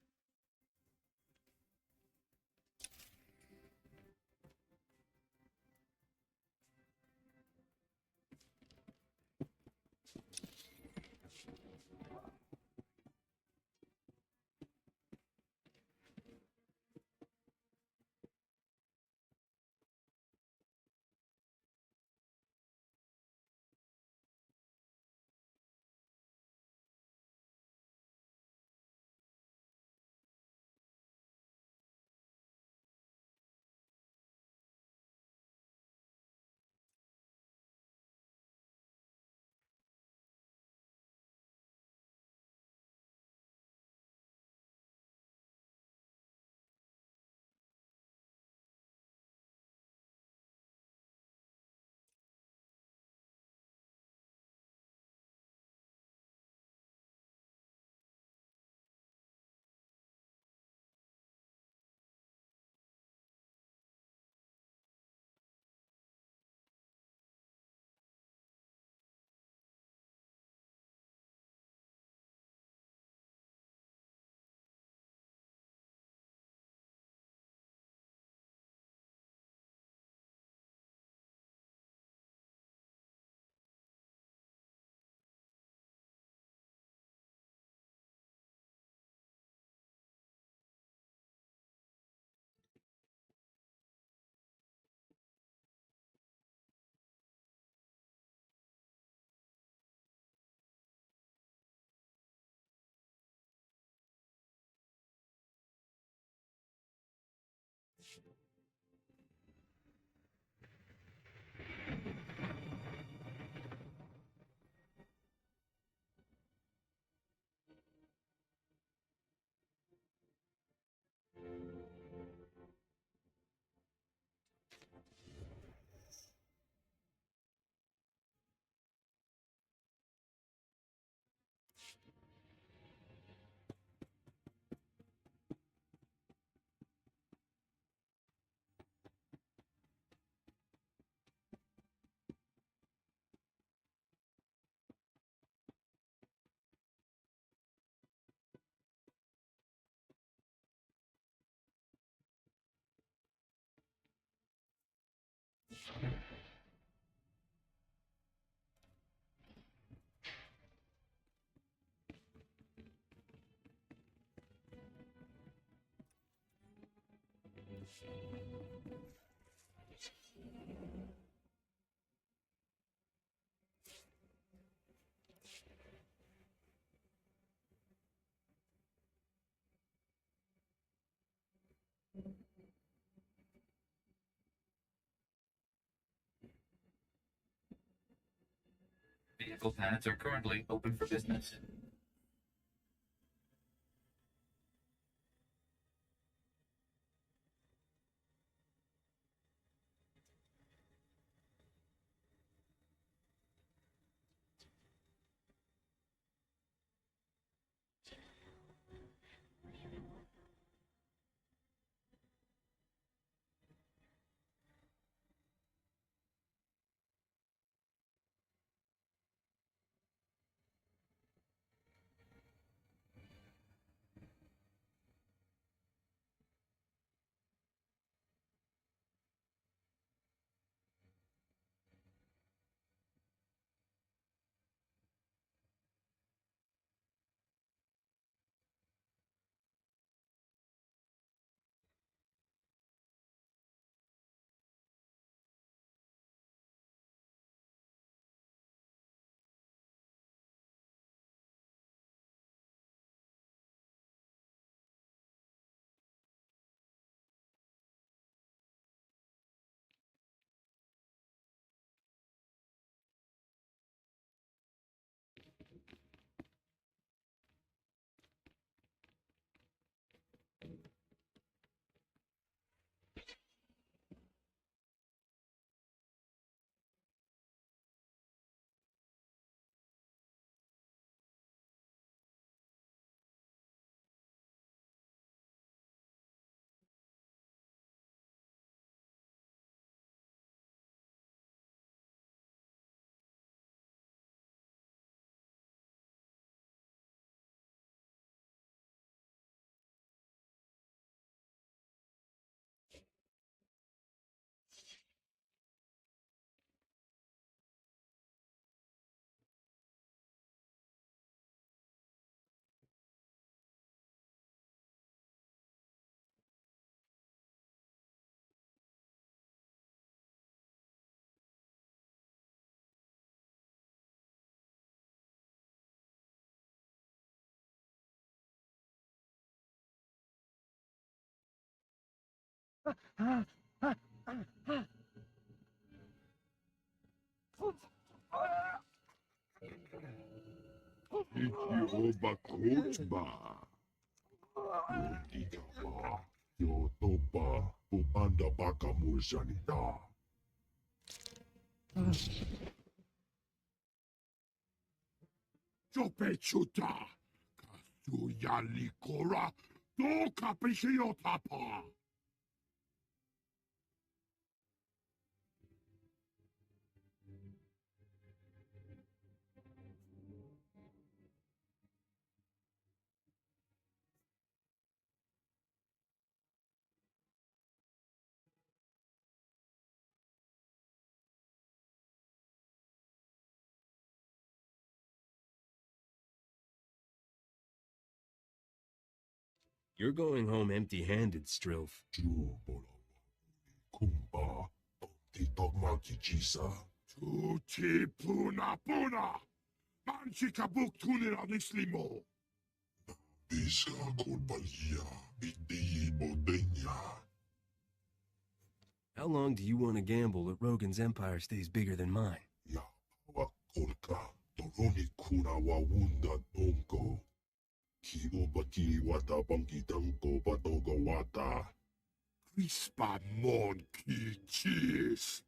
Vehicle pads are currently open for business. Ikioba kochba. Yodigaba. Yotoba. Upanda baka mulsanita. Chopechuta. Kasuyalikora. Do capriciotapa. You're going home empty-handed, Strilf. Kumba. Titogmaki chisa. Tuti puna puna. Manchika buktunira nislimo. Bisa kolbalia. Bidi bodenya. How long do you want to gamble that Rogan's empire stays bigger than mine? Kolka. Toroni kuna wawunda dongo. Kibo baki wata bangi dango batogo wata. Crispa monkey cheese.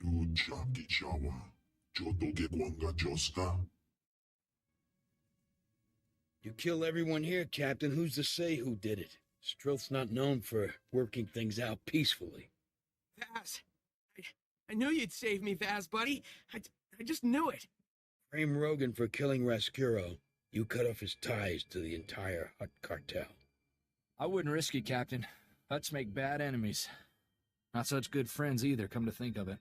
Nujaki jawa. Jodoge gwanga joska. You kill everyone here, Captain. Who's to say who did it? Strilth's not known for working things out peacefully. Vaz, I knew you'd save me, Vaz, buddy. I just knew it. Frame Rogan for killing Rascuro. You cut off his ties to the entire Hutt cartel. I wouldn't risk it, Captain. Hutts make bad enemies. Not such good friends either, come to think of it.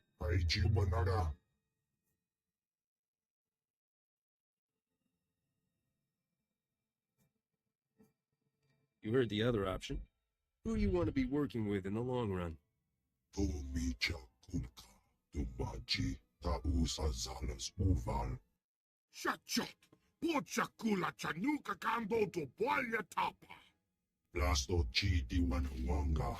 You heard the other option. Who do you want to be working with in the long run? Tomicha kulka. Tumachi tausa zalas uval. Shachot. Pocha kula chanuka kambo to boya tapa. Blasto chiti wanawanga.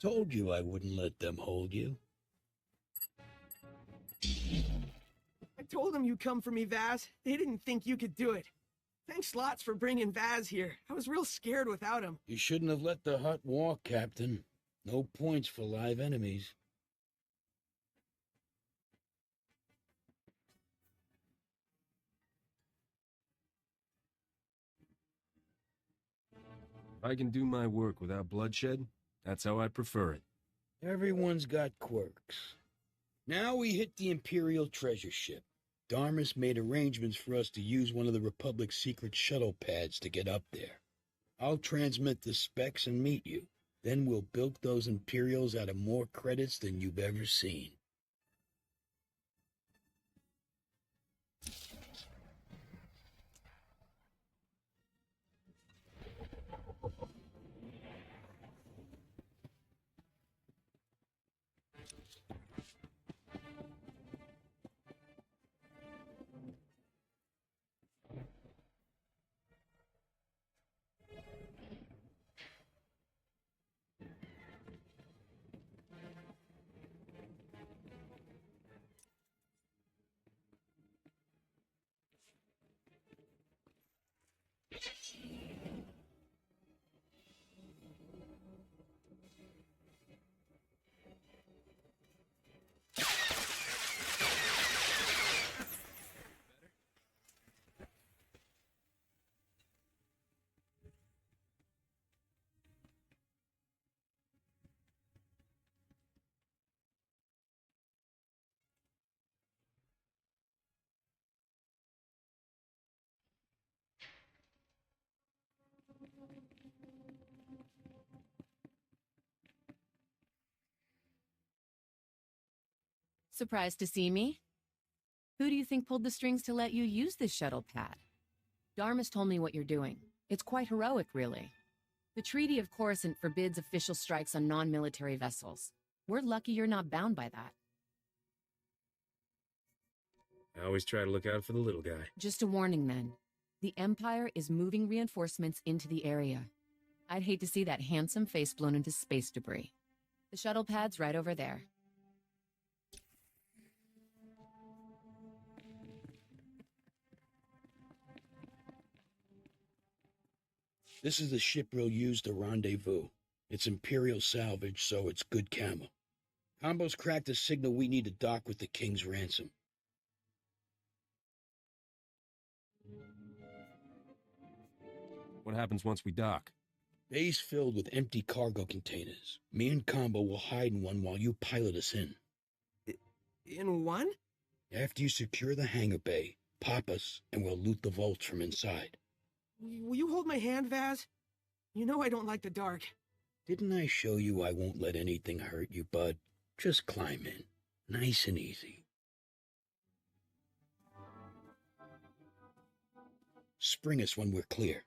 Told you I wouldn't let them hold you. I told them you'd come for me, Vaz. They didn't think you could do it. Thanks lots for bringing Vaz here. I was real scared without him. You shouldn't have let the Hutt walk, Captain. No points for live enemies. If I can do my work without bloodshed, that's how I prefer it. Everyone's got quirks. Now we hit the Imperial treasure ship. Darmus made arrangements for us to use one of the Republic's secret shuttle pads to get up there. I'll transmit the specs and meet you. Then we'll bilk those Imperials out of more credits than you've ever seen. Surprised to see me? Who do you think pulled the strings to let you use this shuttle pad? Dharma's told me what you're doing. It's quite heroic, really. The Treaty of Coruscant forbids official strikes on non-military vessels. We're lucky you're not bound by that. I always try to look out for the little guy. Just a warning, then. The Empire is moving reinforcements into the area. I'd hate to see that handsome face blown into space debris. The shuttle pad's right over there. This is the ship we'll use to rendezvous. It's Imperial salvage, so it's good camo. Combo's cracked a signal we need to dock with the King's ransom. What happens once we dock? Bay's filled with empty cargo containers. Me and Combo will hide in one while you pilot us in. In one? After you secure the hangar bay, pop us, and we'll loot the vaults from inside. Will you hold my hand, Vaz? You know I don't like the dark. Didn't I show you I won't let anything hurt you, bud? Just climb in. Nice and easy. Spring us when we're clear.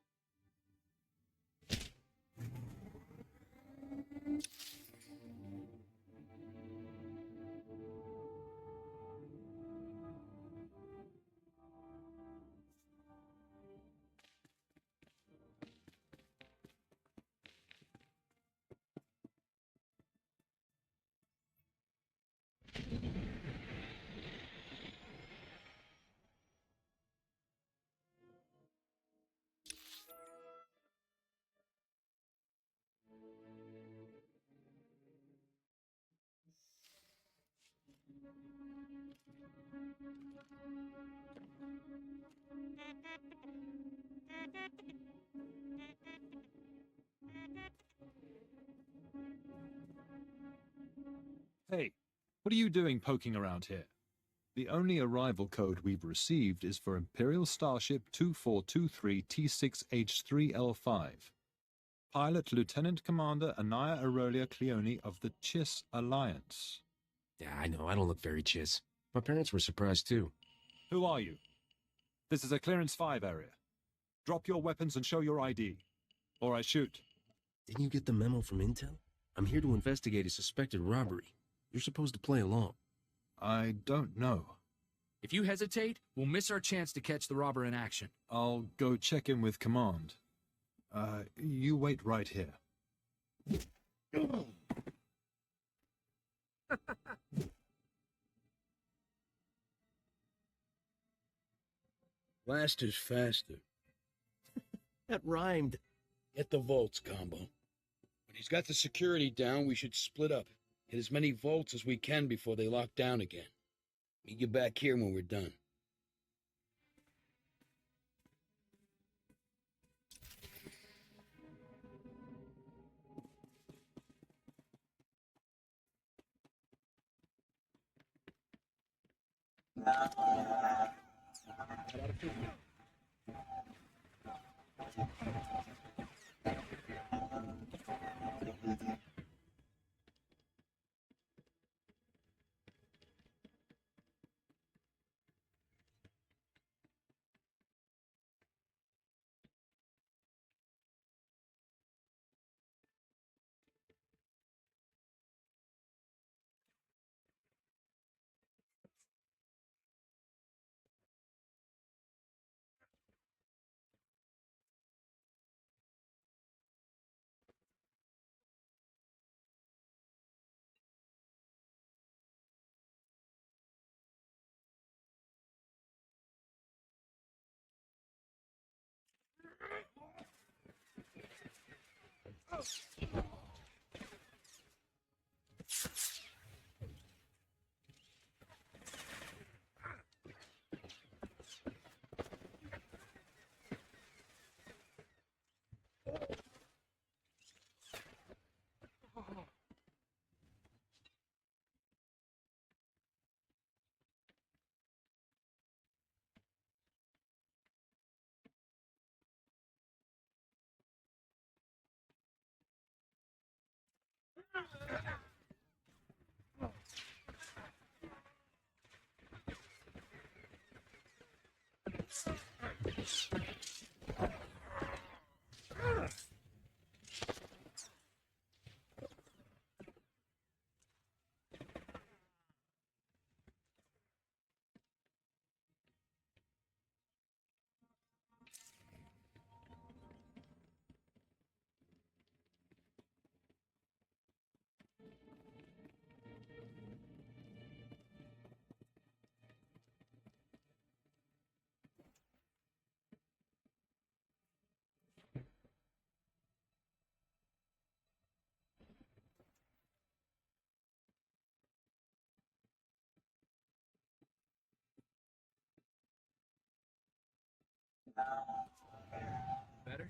Hey, what are you doing poking around here? The only arrival code we've received is for Imperial Starship 2423 T6H3L5. Pilot Lieutenant Commander Anaya Aurelia Cleone of the Chiss Alliance. Yeah, I know. I don't look very chiss. My parents were surprised, too. Who are you? This is a Clearance 5 area. Drop your weapons and show your ID, or I shoot. Didn't you get the memo from Intel? I'm here to investigate a suspected robbery. You're supposed to play along. I don't know. If you hesitate, we'll miss our chance to catch the robber in action. I'll go check in with command. You wait right here. Faster's faster. That rhymed. Get the vaults, Combo. When he's got the security down, we should split up. Hit as many vaults as we can before they lock down again. Meet you back here when we're done. Better?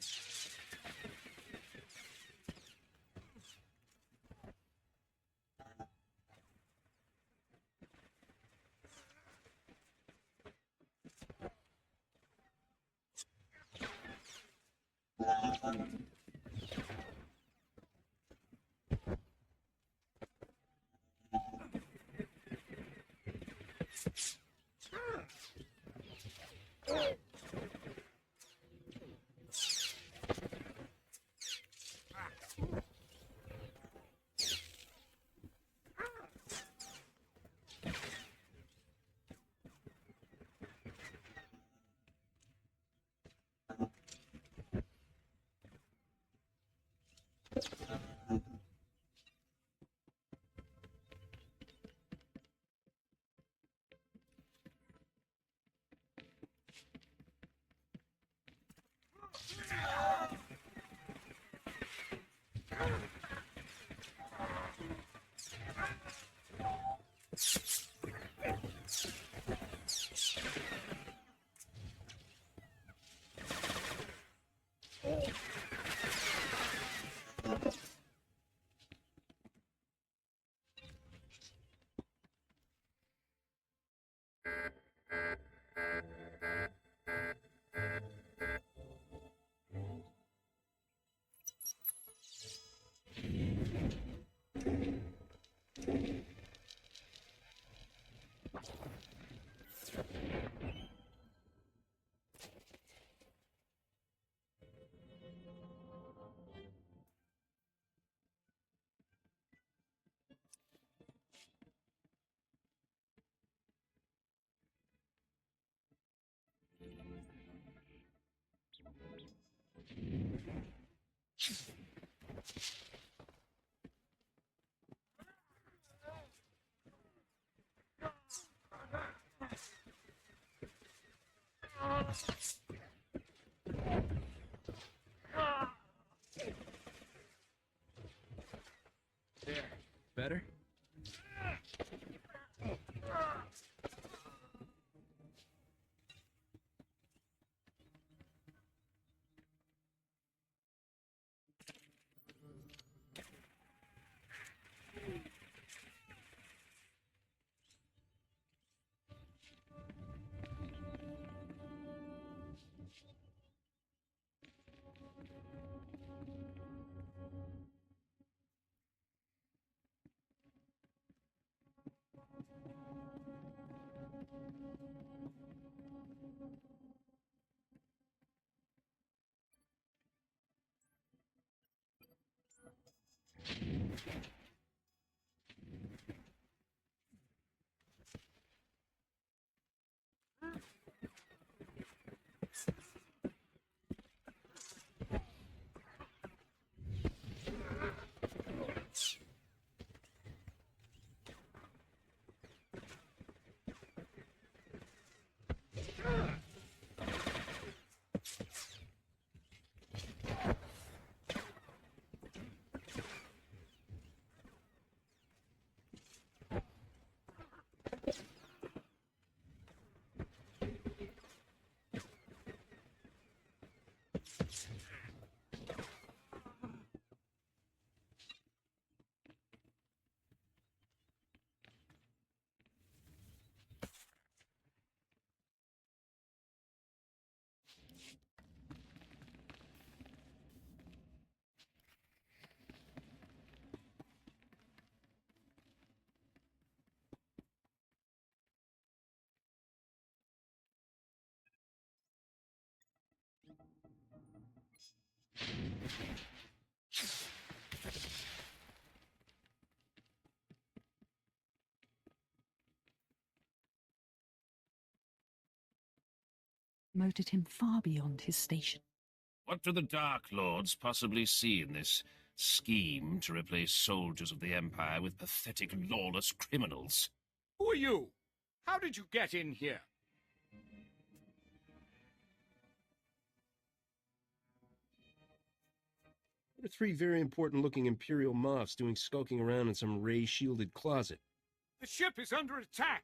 There. Better? Promoted him far beyond his station. What do the Dark Lords possibly see in this scheme to replace soldiers of the Empire with pathetic, lawless criminals? Who are you? How did you get in here? There are 3 very important-looking Imperial moths doing skulking around in some ray-shielded closet. The ship is under attack.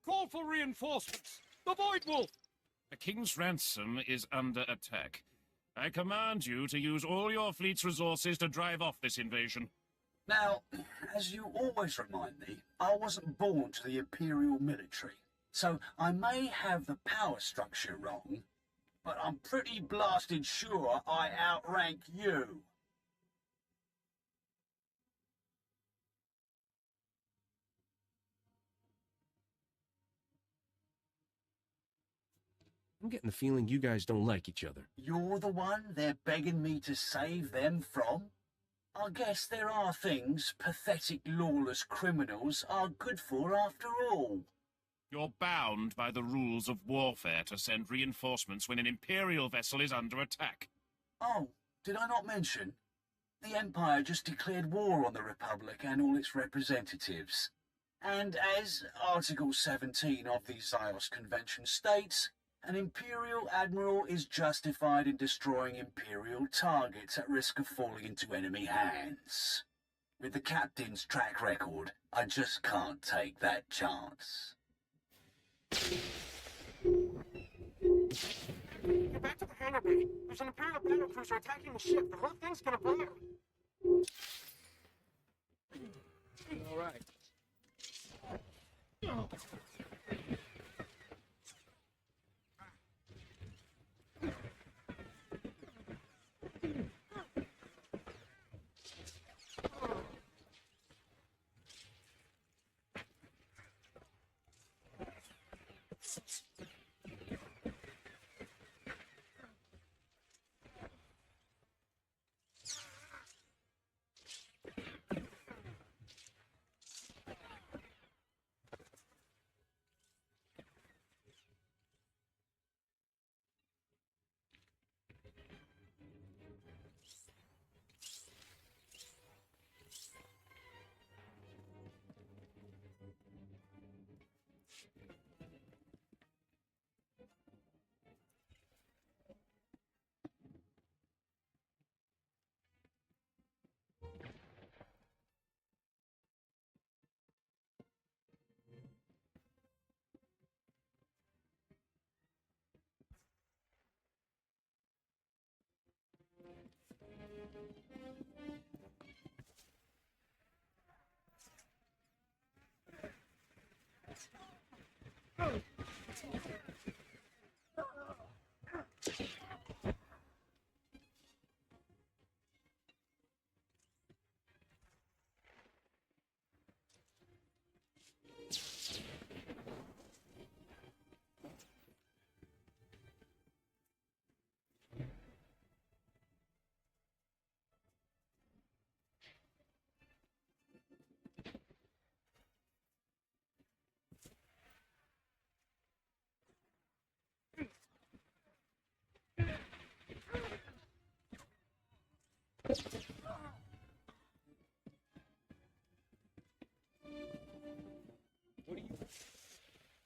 Call for reinforcements. The Void Wolf! The King's Ransom is under attack. I command you to use all your fleet's resources to drive off this invasion. Now, as you always remind me, I wasn't born to the Imperial military, so I may have the power structure wrong, but I'm pretty blasted sure I outrank you. I'm getting the feeling you guys don't like each other. You're the one they're begging me to save them from? I guess there are things pathetic, lawless criminals are good for after all. You're bound by the rules of warfare to send reinforcements when an Imperial vessel is under attack. Oh, did I not mention? The Empire just declared war on the Republic and all its representatives. And as Article 17 of the Zyos Convention states, an Imperial Admiral is justified in destroying Imperial targets at risk of falling into enemy hands. With the Captain's track record, I just can't take that chance. Get back to the hangar bay. There's an Imperial battlecruiser attacking the ship. The whole thing's gonna blow. All right. What do you...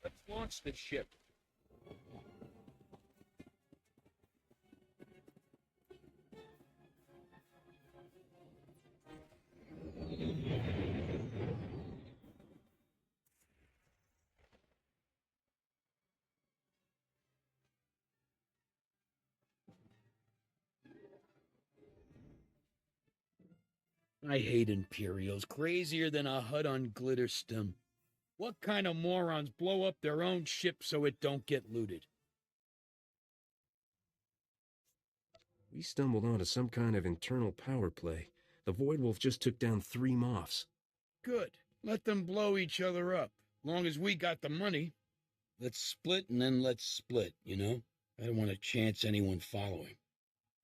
Let's launch the ship. I hate Imperials, crazier than a hut on Glitterstim. What kind of morons blow up their own ship so it don't get looted? We stumbled onto some kind of internal power play. The Void Wolf just took down 3 moths. Good. Let them blow each other up. Long as we got the money. Let's split and then let's split, you know? I don't want to chance anyone following.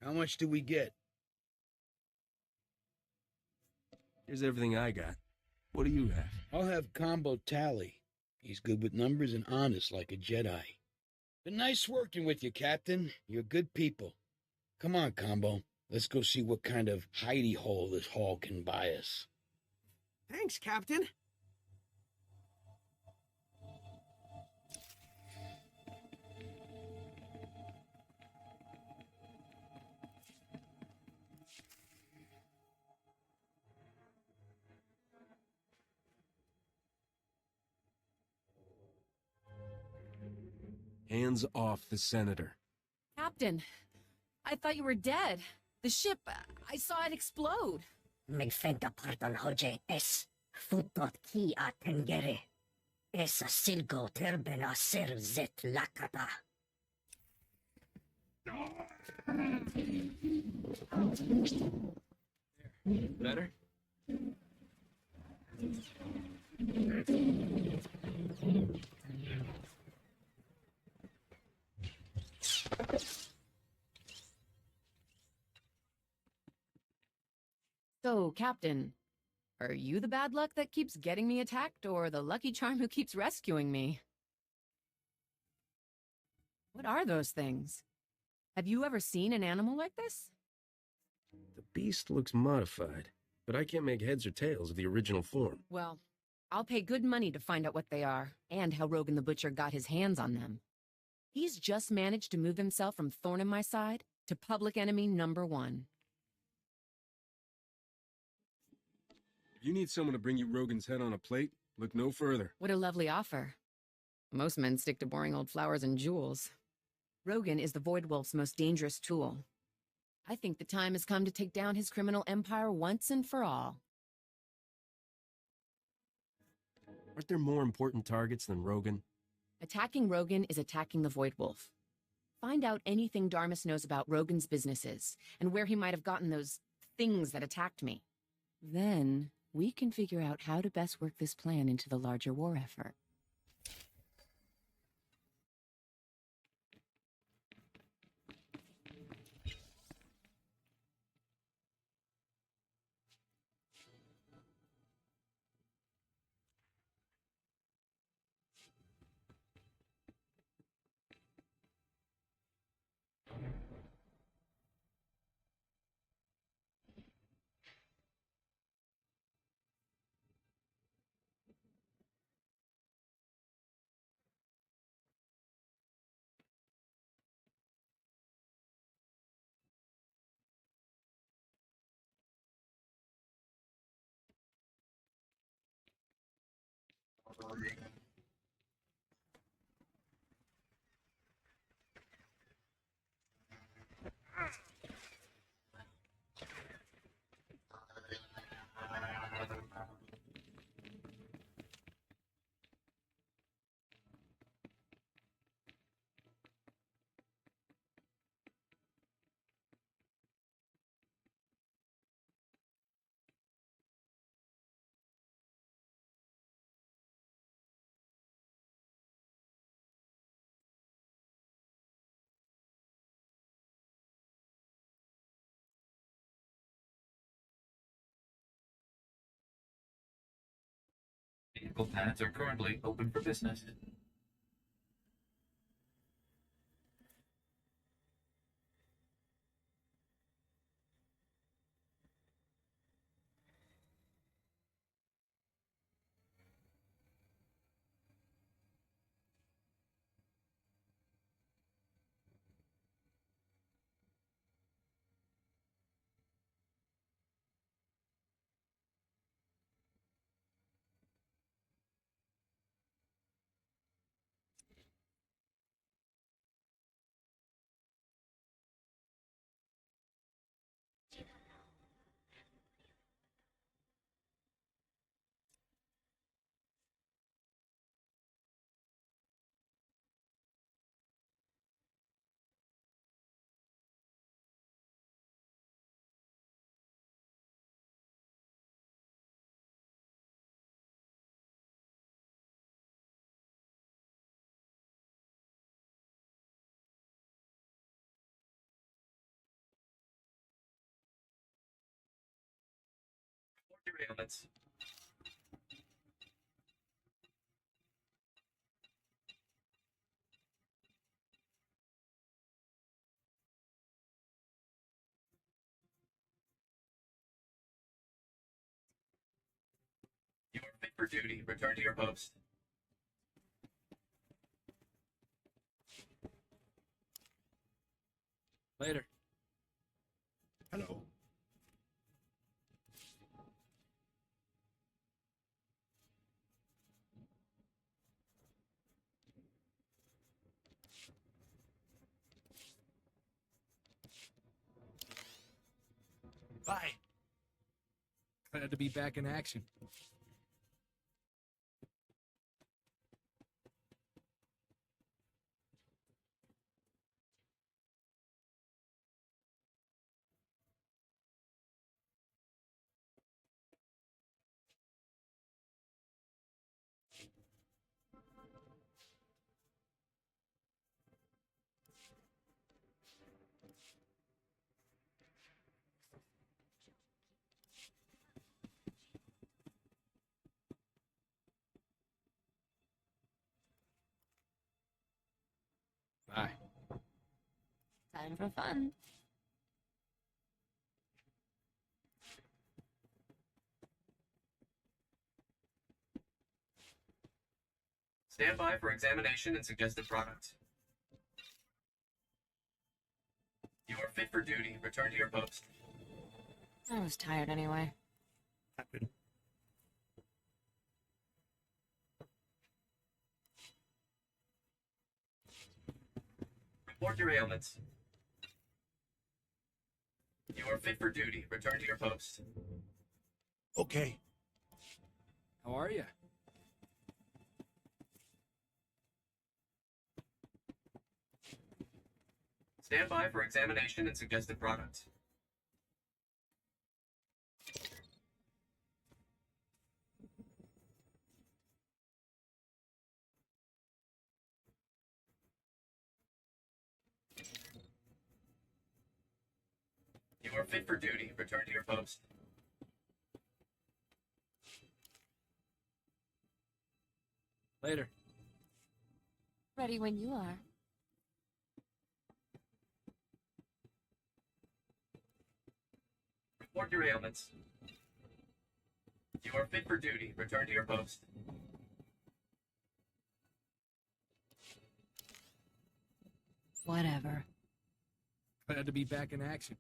How much do we get? Here's everything I got. What do you have? I'll have Combo tally. He's good with numbers and honest like a Jedi. Been nice working with you, Captain. You're good people. Come on, Combo. Let's go see what kind of hidey hole this hall can buy us. Thanks, Captain. Hands off the senator. Captain, I thought you were dead. The ship, I saw it explode. Megfenta parton hoje es futot ki a tengere. Es a silgo terben a ser zet lakata. Better? So, Captain, are you the bad luck that keeps getting me attacked, or the lucky charm who keeps rescuing me? What are those things? Have you ever seen an animal like this? The beast looks modified, but I can't make heads or tails of the original form. Well, I'll pay good money to find out what they are, and how Rogan the Butcher got his hands on them. He's just managed to move himself from thorn in my side to public enemy #1. If you need someone to bring you Rogan's head on a plate, look no further. What a lovely offer. Most men stick to boring old flowers and jewels. Rogan is the Void Wolf's most dangerous tool. I think the time has come to take down his criminal empire once and for all. Aren't there more important targets than Rogan? Attacking Rogan is attacking the Void Wolf. Find out anything Darmus knows about Rogan's businesses, and where he might have gotten those things that attacked me. Then we can figure out how to best work this plan into the larger war effort. Vehicle pads are currently open for business. derailments. You are fit for duty. Return to your post. Later. Hello. Bye. Glad to be back in action. Bye. Time for fun. Stand by for examination and suggested product. You are fit for duty. Return to your post. I was tired anyway. Happen. Report your ailments. You are fit for duty. Return to your post. Okay. How are you? Stand by for examination and suggested product. You are fit for duty. Return to your post. Later. Ready when you are. Report your ailments. You are fit for duty. Return to your post. Whatever. Glad to be back in action.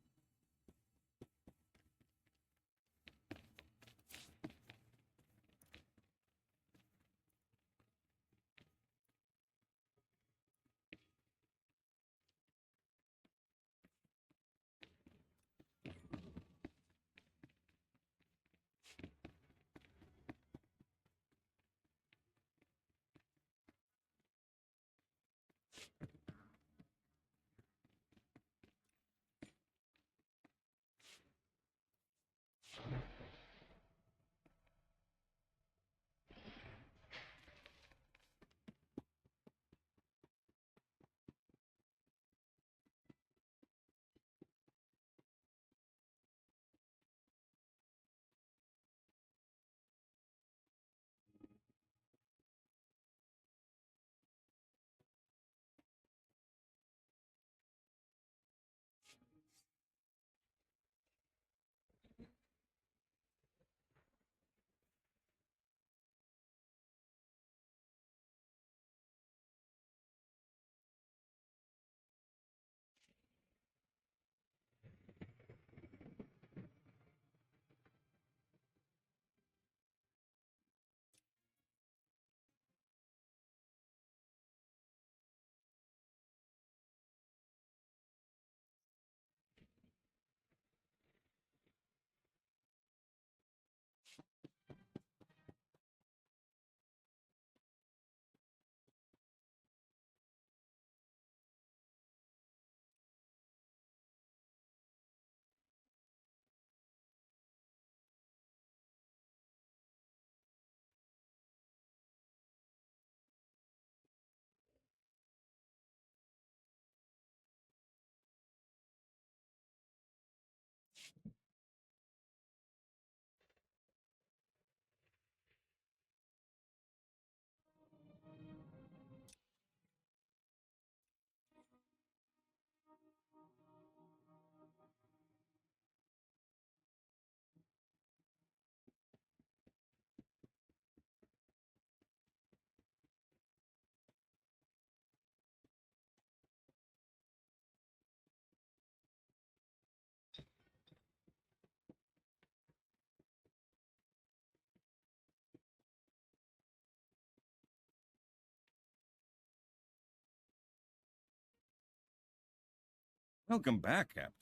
Welcome back, Captain.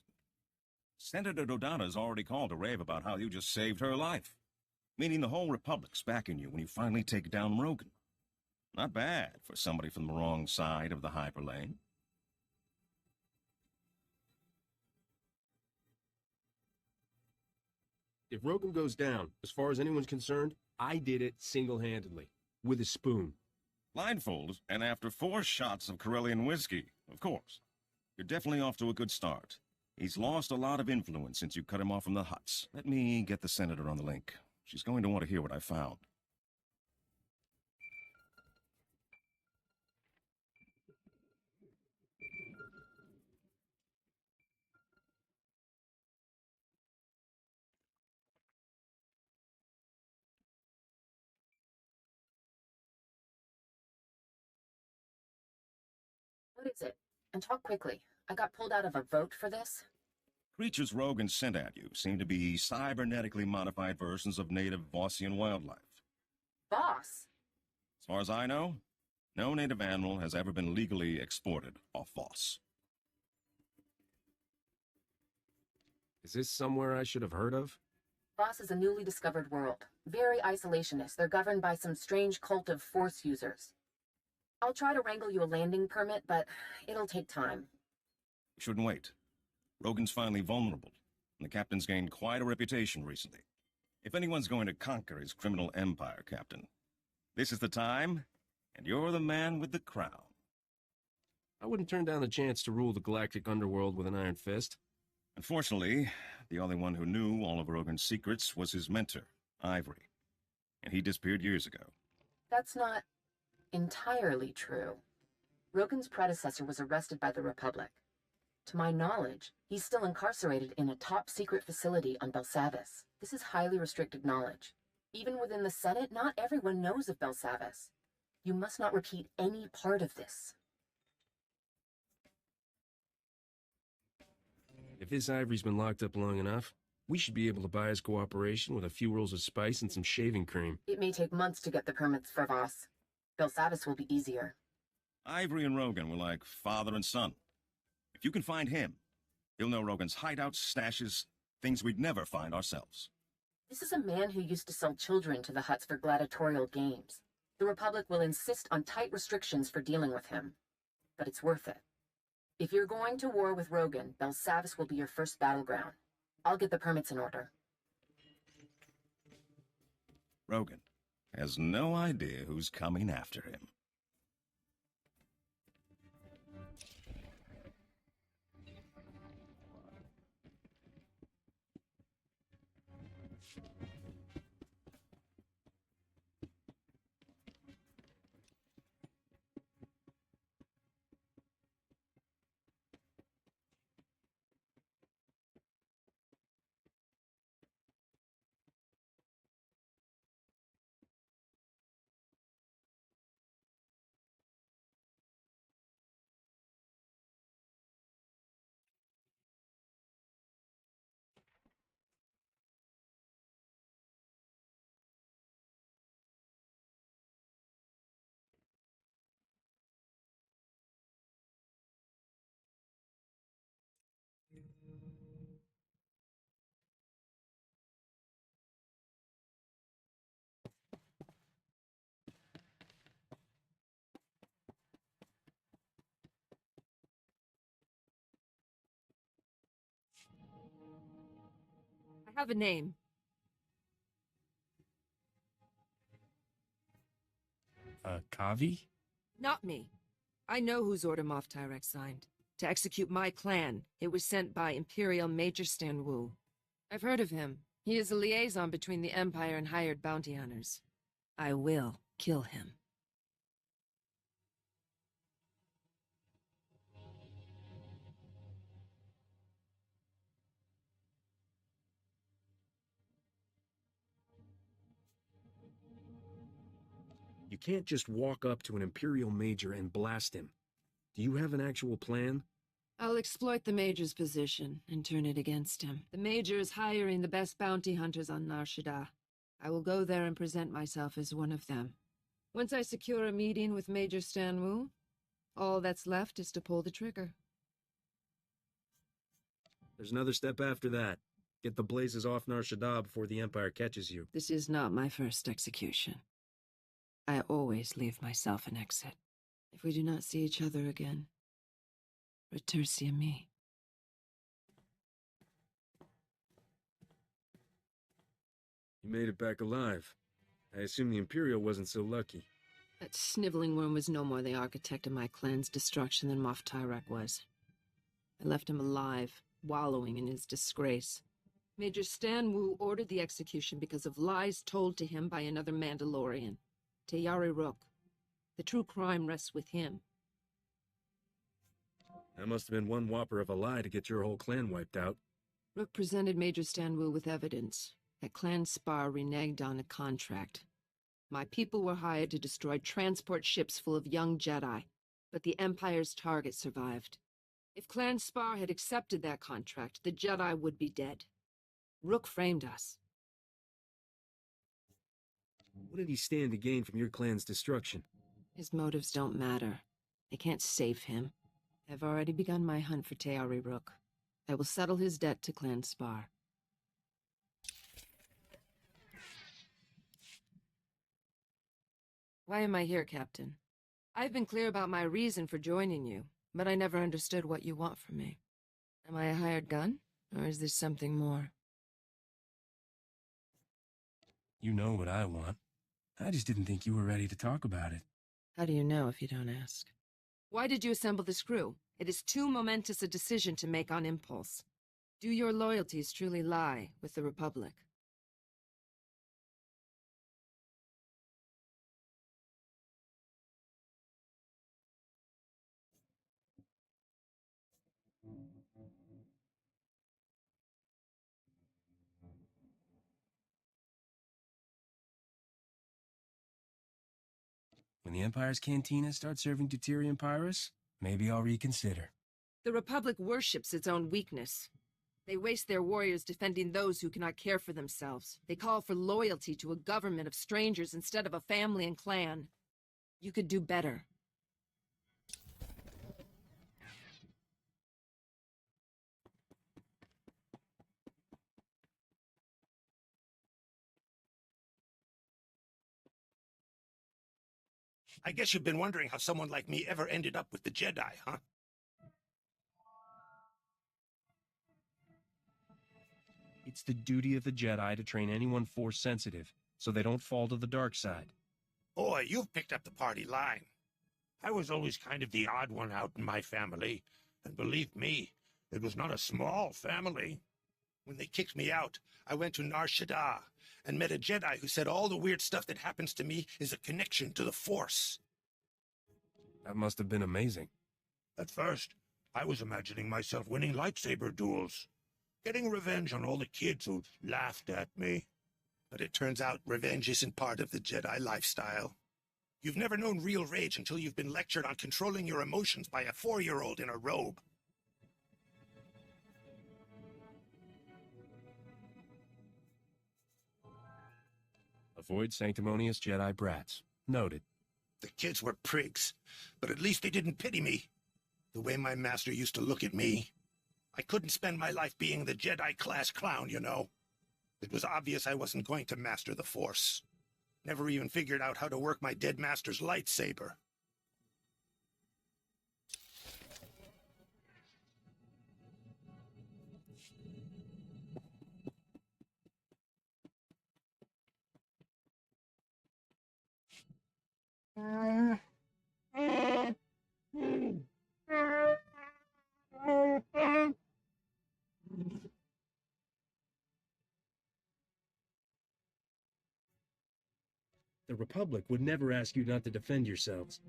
Senator Dodana's already called to rave about how you just saved her life. Meaning the whole Republic's backing you when you finally take down Rogan. Not bad for somebody from the wrong side of the hyperlane. If Rogan goes down, as far as anyone's concerned, I did it single-handedly, with a spoon. Blindfolded, and after 4 shots of Corellian whiskey, of course. You're definitely off to a good start. He's lost a lot of influence since you cut him off from the huts. Let me get the Senator on the link. She's going to want to hear what I found. What is it? And talk quickly. I got pulled out of a vote for this. Creatures Rogan sent at you seem to be cybernetically modified versions of native Vossian wildlife. Boss? As far as I know, no native animal has ever been legally exported off Voss. Is this somewhere I should have heard of? Voss is a newly discovered world. Very isolationist. They're governed by some strange cult of force users. I'll try to wrangle you a landing permit, but it'll take time. You shouldn't wait. Rogan's finally vulnerable, and the captain's gained quite a reputation recently. If anyone's going to conquer his criminal empire, Captain, this is the time, and you're the man with the crown. I wouldn't turn down the chance to rule the galactic underworld with an iron fist. Unfortunately, the only one who knew all of Rogan's secrets was his mentor, Ivory, and he disappeared years ago. That's not entirely true. Rogan's predecessor was arrested by the Republic. To my knowledge, he's still incarcerated in a top-secret facility on Belsavis. This is highly restricted knowledge. Even within the Senate, not everyone knows of Belsavis. You must not repeat any part of this. If this Ivory's been locked up long enough, we should be able to buy his cooperation with a few rolls of spice and some shaving cream. It may take months to get the permits for Voss. Belsavis will be easier. Ivory and Rogan were like father and son. If you can find him, you'll know Rogan's hideouts, stashes, things we'd never find ourselves. This is a man who used to sell children to the huts for gladiatorial games. The Republic will insist on tight restrictions for dealing with him. But it's worth it. If you're going to war with Rogan, Belsavis will be your first battleground. I'll get the permits in order. Rogan has no idea who's coming after him. I have a name. Kavi? Not me. I know whose order Moff Tyrek signed. To execute my plan. It was sent by Imperial Major Stan Wu. I've heard of him. He is a liaison between the Empire and hired bounty hunters. I will kill him. You can't just walk up to an Imperial Major and blast him. Do you have an actual plan? I'll exploit the Major's position and turn it against him. The Major is hiring the best bounty hunters on Nar Shaddaa. I will go there and present myself as one of them. Once I secure a meeting with Major Stan Wu, all that's left is to pull the trigger. There's another step after that. Get the blazes off Nar Shaddaa before the Empire catches you. This is not my first execution. I always leave myself an exit. If we do not see each other again, retursi a me. You made it back alive. I assume the Imperial wasn't so lucky. That sniveling worm was no more the architect of my clan's destruction than Moff Tyrek was. I left him alive, wallowing in his disgrace. Major Stan Wu ordered the execution because of lies told to him by another Mandalorian, Tayari Rook. The true crime rests with him. That must have been one whopper of a lie to get your whole clan wiped out. Rook presented Major Stan Wu with evidence that Clan Spar reneged on a contract. My people were hired to destroy transport ships full of young Jedi, but the Empire's target survived. If Clan Spar had accepted that contract, the Jedi would be dead. Rook framed us. What did he stand to gain from your clan's destruction? His motives don't matter. They can't save him. I've already begun my hunt for Tayari Rook. I will settle his debt to Clan Spar. Why am I here, Captain? I've been clear about my reason for joining you, but I never understood what you want from me. Am I a hired gun, or is this something more? You know what I want. I just didn't think you were ready to talk about it. How do you know if you don't ask? Why did you assemble this crew? It is too momentous a decision to make on impulse. Do your loyalties truly lie with the Republic? When the Empire's cantina starts serving deuterium pyrus, maybe I'll reconsider. The Republic worships its own weakness. They waste their warriors defending those who cannot care for themselves. They call for loyalty to a government of strangers instead of a family and clan. You could do better. I guess you've been wondering how someone like me ever ended up with the Jedi, huh? It's the duty of the Jedi to train anyone Force-sensitive, so they don't fall to the dark side. Boy, you've picked up the party line. I was always kind of the odd one out in my family, and believe me, it was not a small family. When they kicked me out, I went to Nar Shaddaa and met a Jedi who said all the weird stuff that happens to me is a connection to the Force. That must have been amazing. At first, I was imagining myself winning lightsaber duels, getting revenge on all the kids who laughed at me. But it turns out revenge isn't part of the Jedi lifestyle. You've never known real rage until you've been lectured on controlling your emotions by a 4-year-old in a robe. Avoid sanctimonious Jedi brats. Noted. The kids were prigs, but at least they didn't pity me. The way my master used to look at me. I couldn't spend my life being the Jedi-class clown, you know. It was obvious I wasn't going to master the Force. Never even figured out how to work my dead master's lightsaber. The Republic would never ask you not to defend yourselves.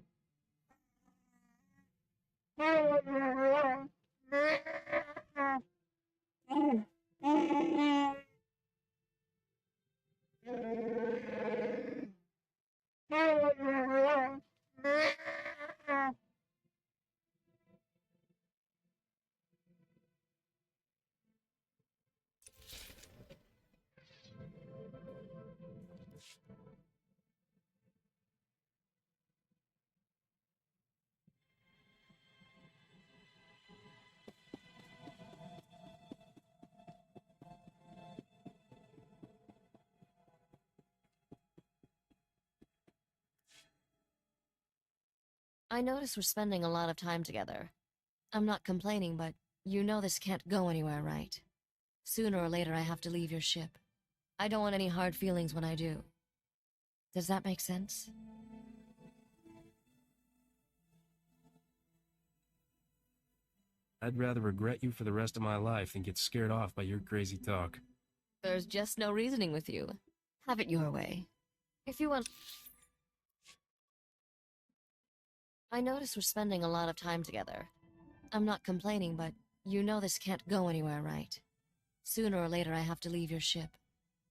I notice we're spending a lot of time together. I'm not complaining, but you know this can't go anywhere, right? Sooner or later I have to leave your ship. I don't want any hard feelings when I do. Does that make sense? I'd rather regret you for the rest of my life than get scared off by your crazy talk. There's just no reasoning with you. Have it your way. If you want... I notice we're spending a lot of time together. I'm not complaining, but you know this can't go anywhere, right? Sooner or later I have to leave your ship.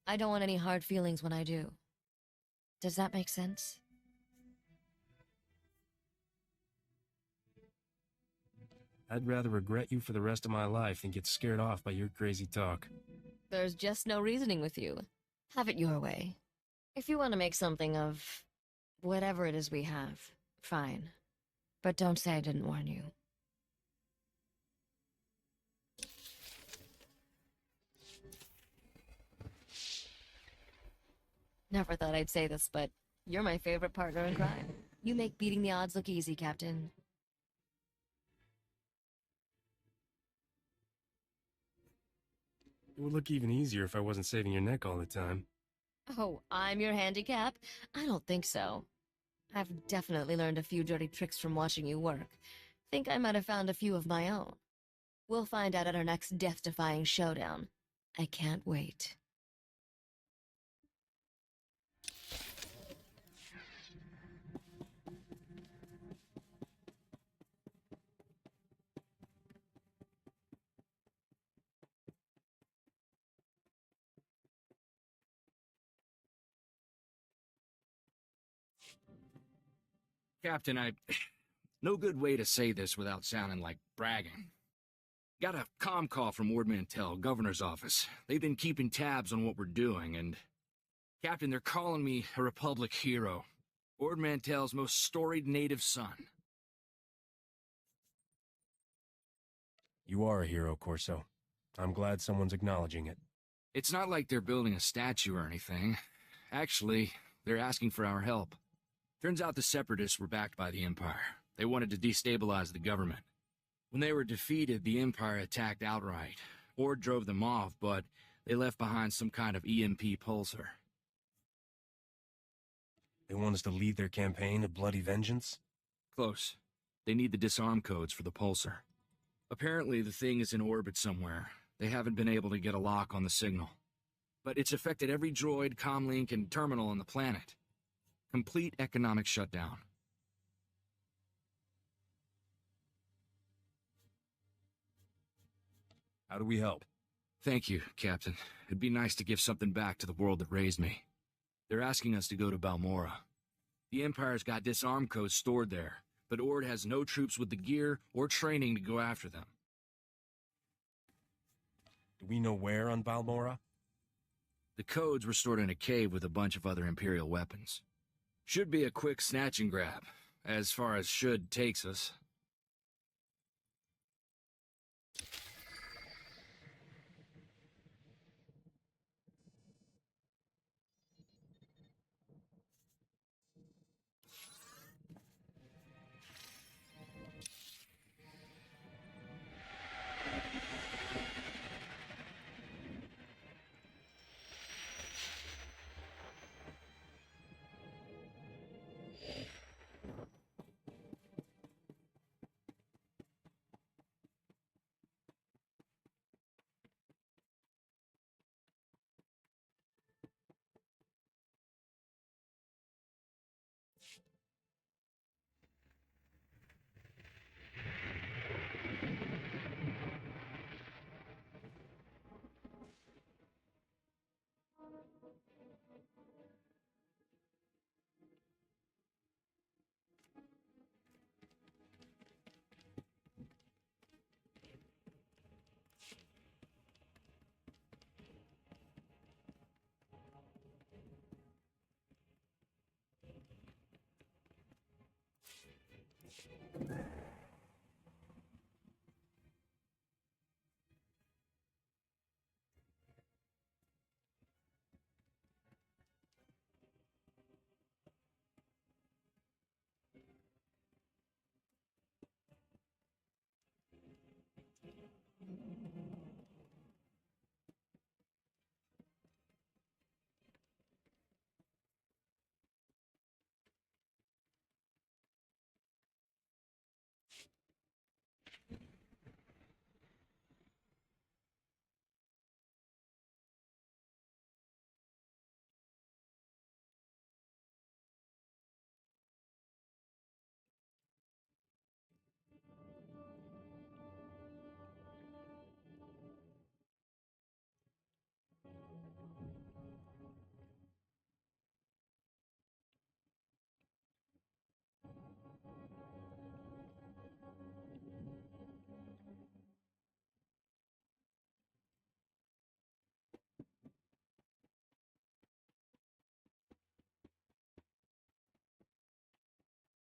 I don't want any hard feelings when I do. Does that make sense? I'd rather regret you for the rest of my life than get scared off by your crazy talk. There's just no reasoning with you. Have it your way. If you want to make something of whatever it is we have, fine. But don't say I didn't warn you. Never thought I'd say this, but you're my favorite partner in crime. You make beating the odds look easy, Captain. It would look even easier if I wasn't saving your neck all the time. Oh, I'm your handicap? I don't think so. I've definitely learned a few dirty tricks from watching you work. Think I might have found a few of my own. We'll find out at our next death-defying showdown. I can't wait. Captain, no good way to say this without sounding like bragging. Got a comm call from Ord Mantell, governor's office. They've been keeping tabs on what we're doing, and... Captain, they're calling me a Republic hero. Ord Mantell's most storied native son. You are a hero, Corso. I'm glad someone's acknowledging it. It's not like they're building a statue or anything. Actually, they're asking for our help. Turns out the Separatists were backed by the Empire. They wanted to destabilize the government. When they were defeated, the Empire attacked outright. Ord drove them off, but they left behind some kind of EMP pulsar. They want us to lead their campaign of bloody vengeance? Close. They need the disarm codes for the pulsar. Apparently, the thing is in orbit somewhere. They haven't been able to get a lock on the signal. But it's affected every droid, comlink, and terminal on the planet. Complete economic shutdown. How do we help? Thank you, Captain. It'd be nice to give something back to the world that raised me. They're asking us to go to Balmorra. The Empire's got disarm codes stored there, but Ord has no troops with the gear or training to go after them. Do we know where on Balmorra? The codes were stored in a cave with a bunch of other Imperial weapons. Should be a quick snatch and grab, as far as should takes us.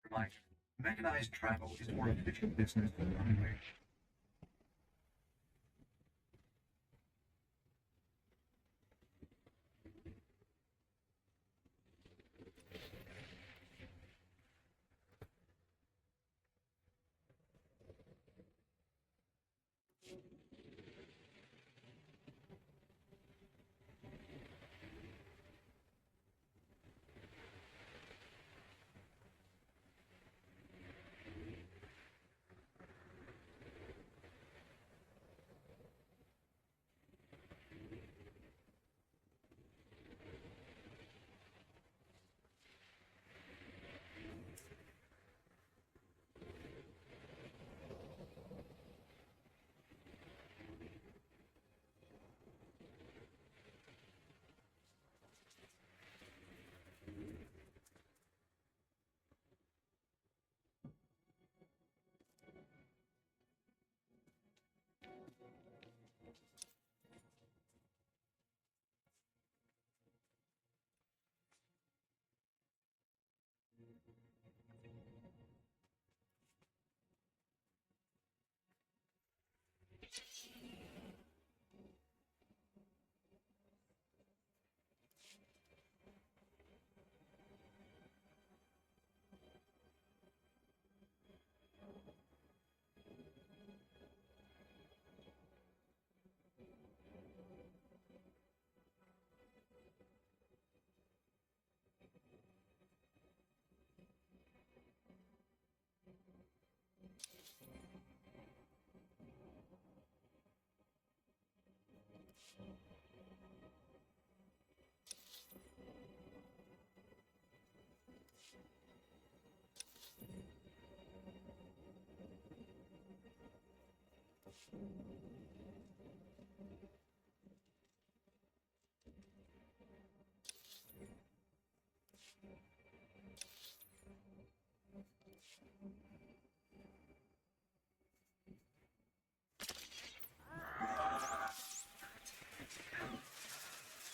Reminder, mechanized travel is more efficient business than runway.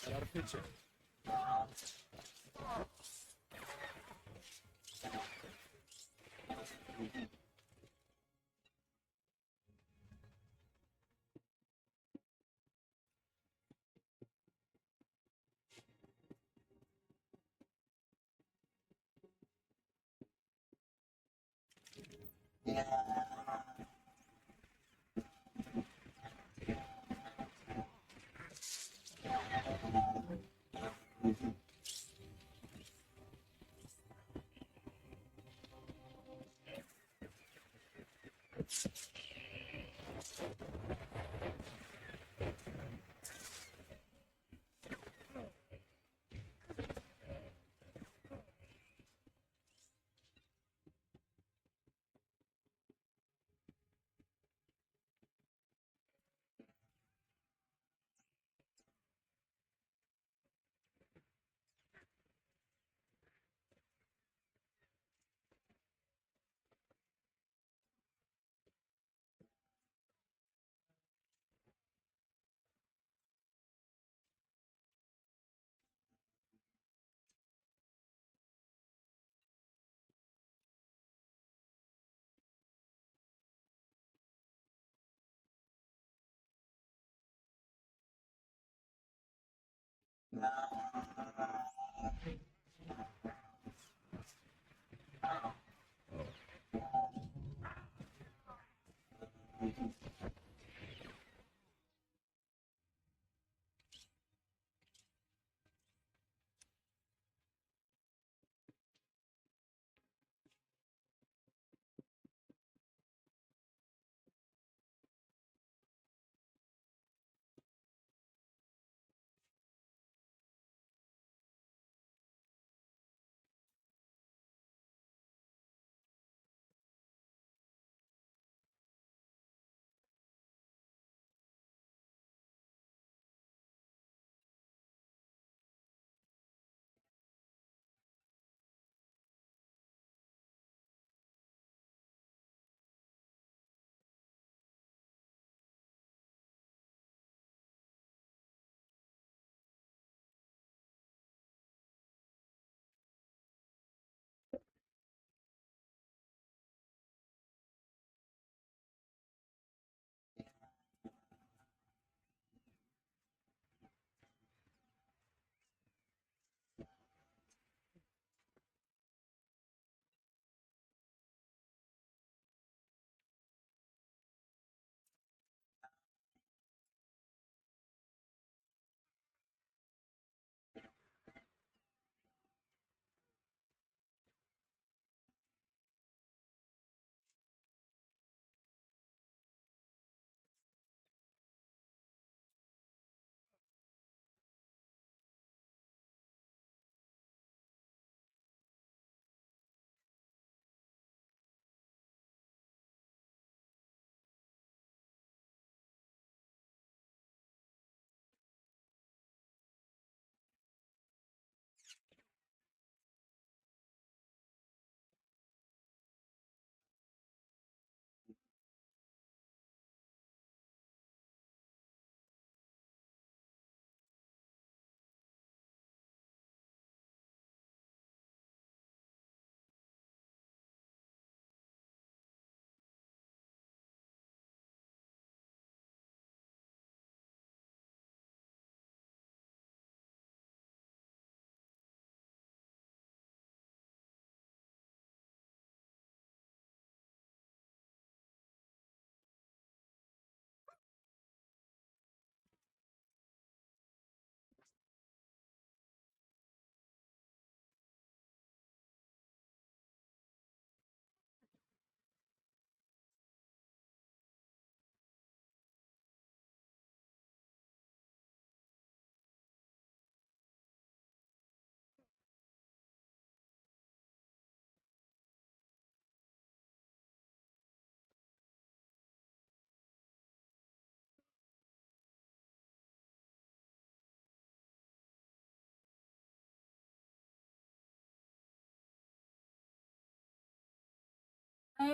Got a picture.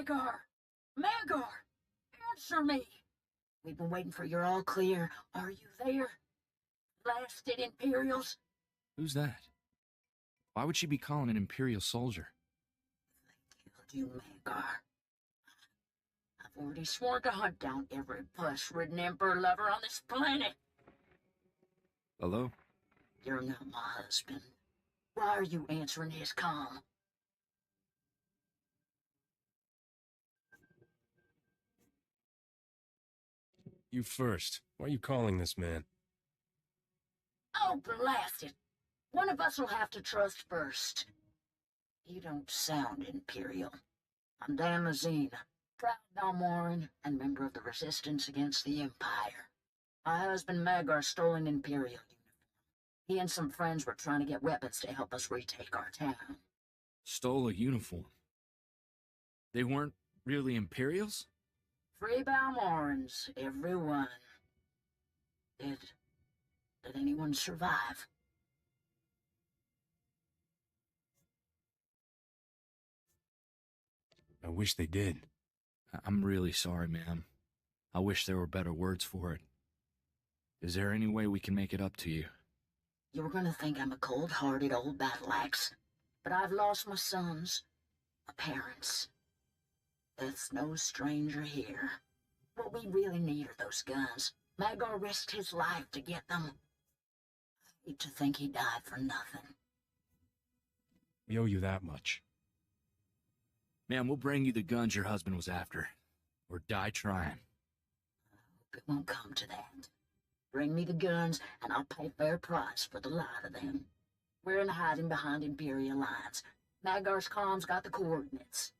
Magar! Magar! Answer me! We've been waiting for your all clear. Are you there? Blasted Imperials? Who's that? Why would she be calling an Imperial soldier? Killed you, Magar. I've already sworn to hunt down every puss-ridden Emperor lover on this planet. Hello? You're not my husband. Why are you answering his comm? You first. Why are you calling this man? Oh, blast it! One of us will have to trust first. You don't sound Imperial. I'm Dan Lazine, proud Balmoran and member of the Resistance against the Empire. My husband Magar stole an Imperial uniform. He and some friends were trying to get weapons to help us retake our town. Stole a uniform. They weren't really Imperials? Free Balmorans, everyone. Did anyone survive? I wish they did. I'm really sorry, ma'am. I wish there were better words for it. Is there any way we can make it up to you? You were gonna think I'm a cold-hearted old battle axe, but I've lost my sons, my parents. Death's no stranger here. What we really need are those guns. Magar risked his life to get them. I hate to think he died for nothing. We owe you that much. Ma'am, we'll bring you the guns your husband was after. Or die trying. Hope it won't come to that. Bring me the guns, and I'll pay fair price for the lot of them. We're in hiding behind Imperial lines. Magar's comm's got the coordinates.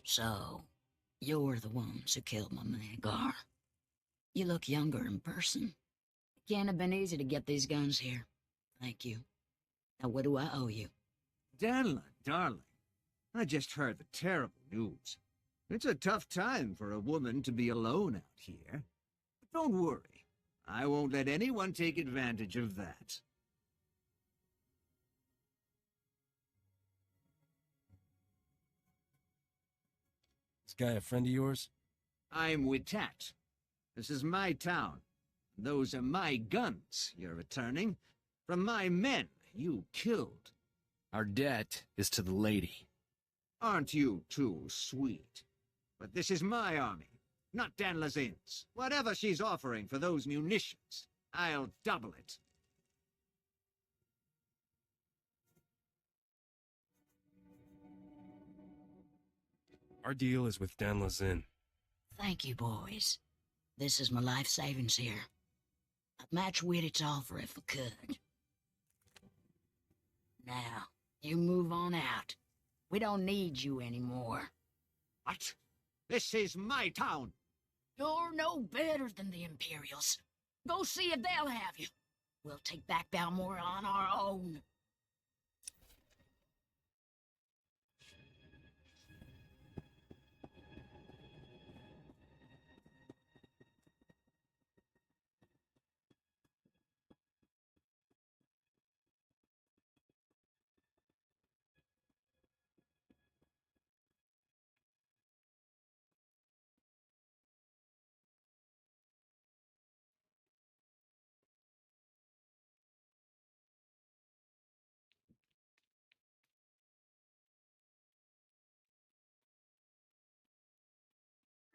So, you're the ones who killed my Magar. You look younger in person. It can't have been easy to get these guns here. Thank you. Now what do I owe you? Danla, darling, I just heard the terrible news. It's a tough time for a woman to be alone out here. But don't worry. I won't let anyone take advantage of that. This guy a friend of yours? I'm Witat. This is my town. Those are my guns you're returning from my men you killed. Our debt is to the lady. Aren't you too sweet? But this is my army, not Dan Lazine's. Whatever she's offering for those munitions, I'll double it. Our deal is with Dan Lazine. Thank you, boys. This is my life savings here. I'd match Wittit's offer if I could. Now, you move on out. We don't need you anymore. What? This is my town. You're no better than the Imperials. Go see if they'll have you. We'll take back Balmora on our own.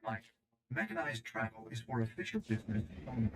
Like, mechanized travel is for official business only.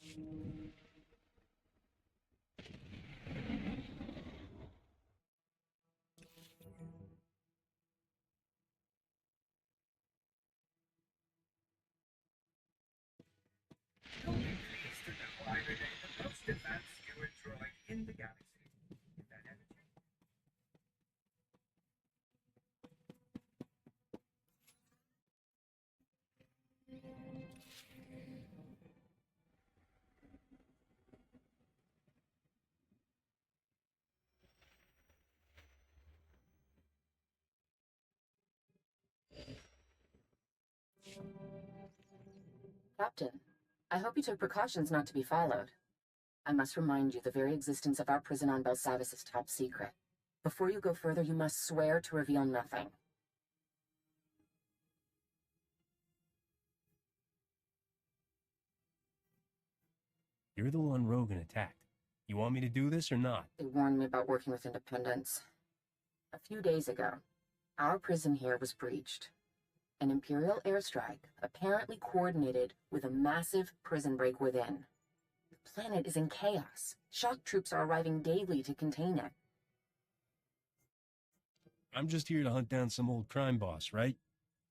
You'll be pleased to know I remain the most advanced steward droid in the galaxy. If that ever changes. Captain, I hope you took precautions not to be followed. I must remind you the very existence of our prison on Belsavis is top secret. Before you go further, you must swear to reveal nothing. You're the one Rogan attacked. You want me to do this or not? They warned me about working with independents. A few days ago, our prison here was breached. An Imperial airstrike, apparently coordinated with a massive prison break within. The planet is in chaos. Shock troops are arriving daily to contain it. I'm just here to hunt down some old crime boss, right?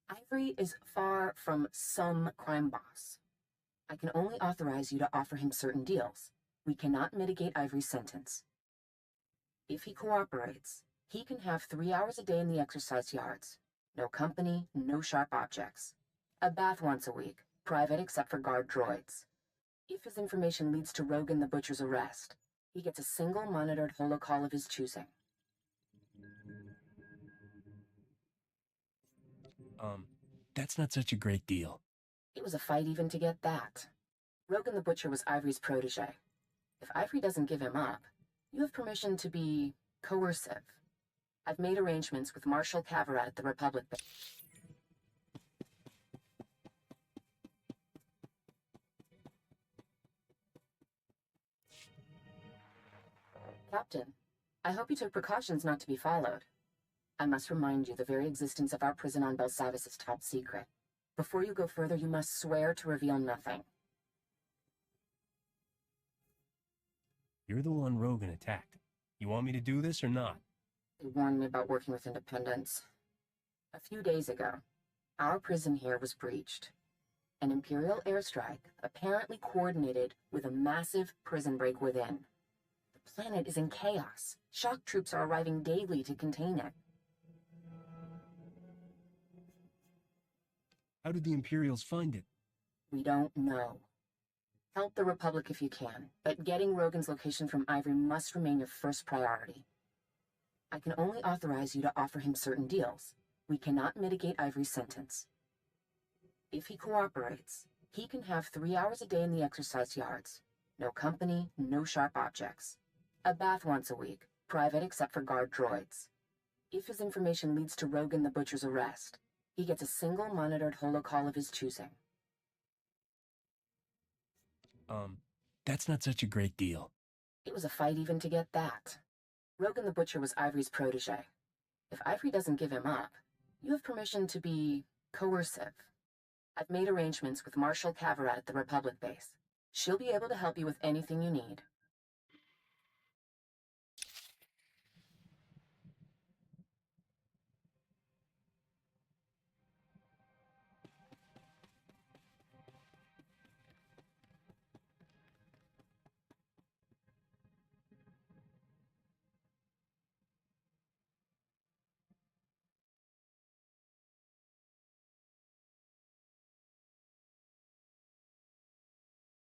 Ivory is far from some crime boss. I can only authorize you to offer him certain deals. We cannot mitigate Ivory's sentence. If he cooperates, he can have 3 hours a day in the exercise yards. No company, no sharp objects. A bath once a week, private except for guard droids. If his information leads to Rogan the Butcher's arrest, he gets a single monitored holocall of his choosing. That's not such a great deal. It was a fight even to get that. Rogan the Butcher was Ivory's protege. If Ivory doesn't give him up, you have permission to be coercive. I've made arrangements with Marshal Cavarat at the Republic. Captain, I hope you took precautions not to be followed. I must remind you the very existence of our prison on Belsavis is top secret. Before you go further, you must swear to reveal nothing. You're the one Rogan attacked. You want me to do this or not? They warned me about working with independents. A few days ago, our prison here was breached. An Imperial airstrike, apparently coordinated with a massive prison break within. The planet is in chaos. Shock troops are arriving daily to contain it. How did the Imperials find it? We don't know. Help the Republic if you can, but getting Rogan's location from Ivory must remain your first priority. I can only authorize you to offer him certain deals. We cannot mitigate Ivory's sentence. If he cooperates, he can have 3 hours a day in the exercise yards. No company, no sharp objects. A bath once a week, private except for guard droids. If his information leads to Rogan the Butcher's arrest, he gets a single monitored holocall of his choosing. That's not such a great deal. It was a fight even to get that. Rogan the Butcher was Ivory's protege. If Ivory doesn't give him up, you have permission to be coercive. I've made arrangements with Marshal Cavarat at the Republic base. She'll be able to help you with anything you need.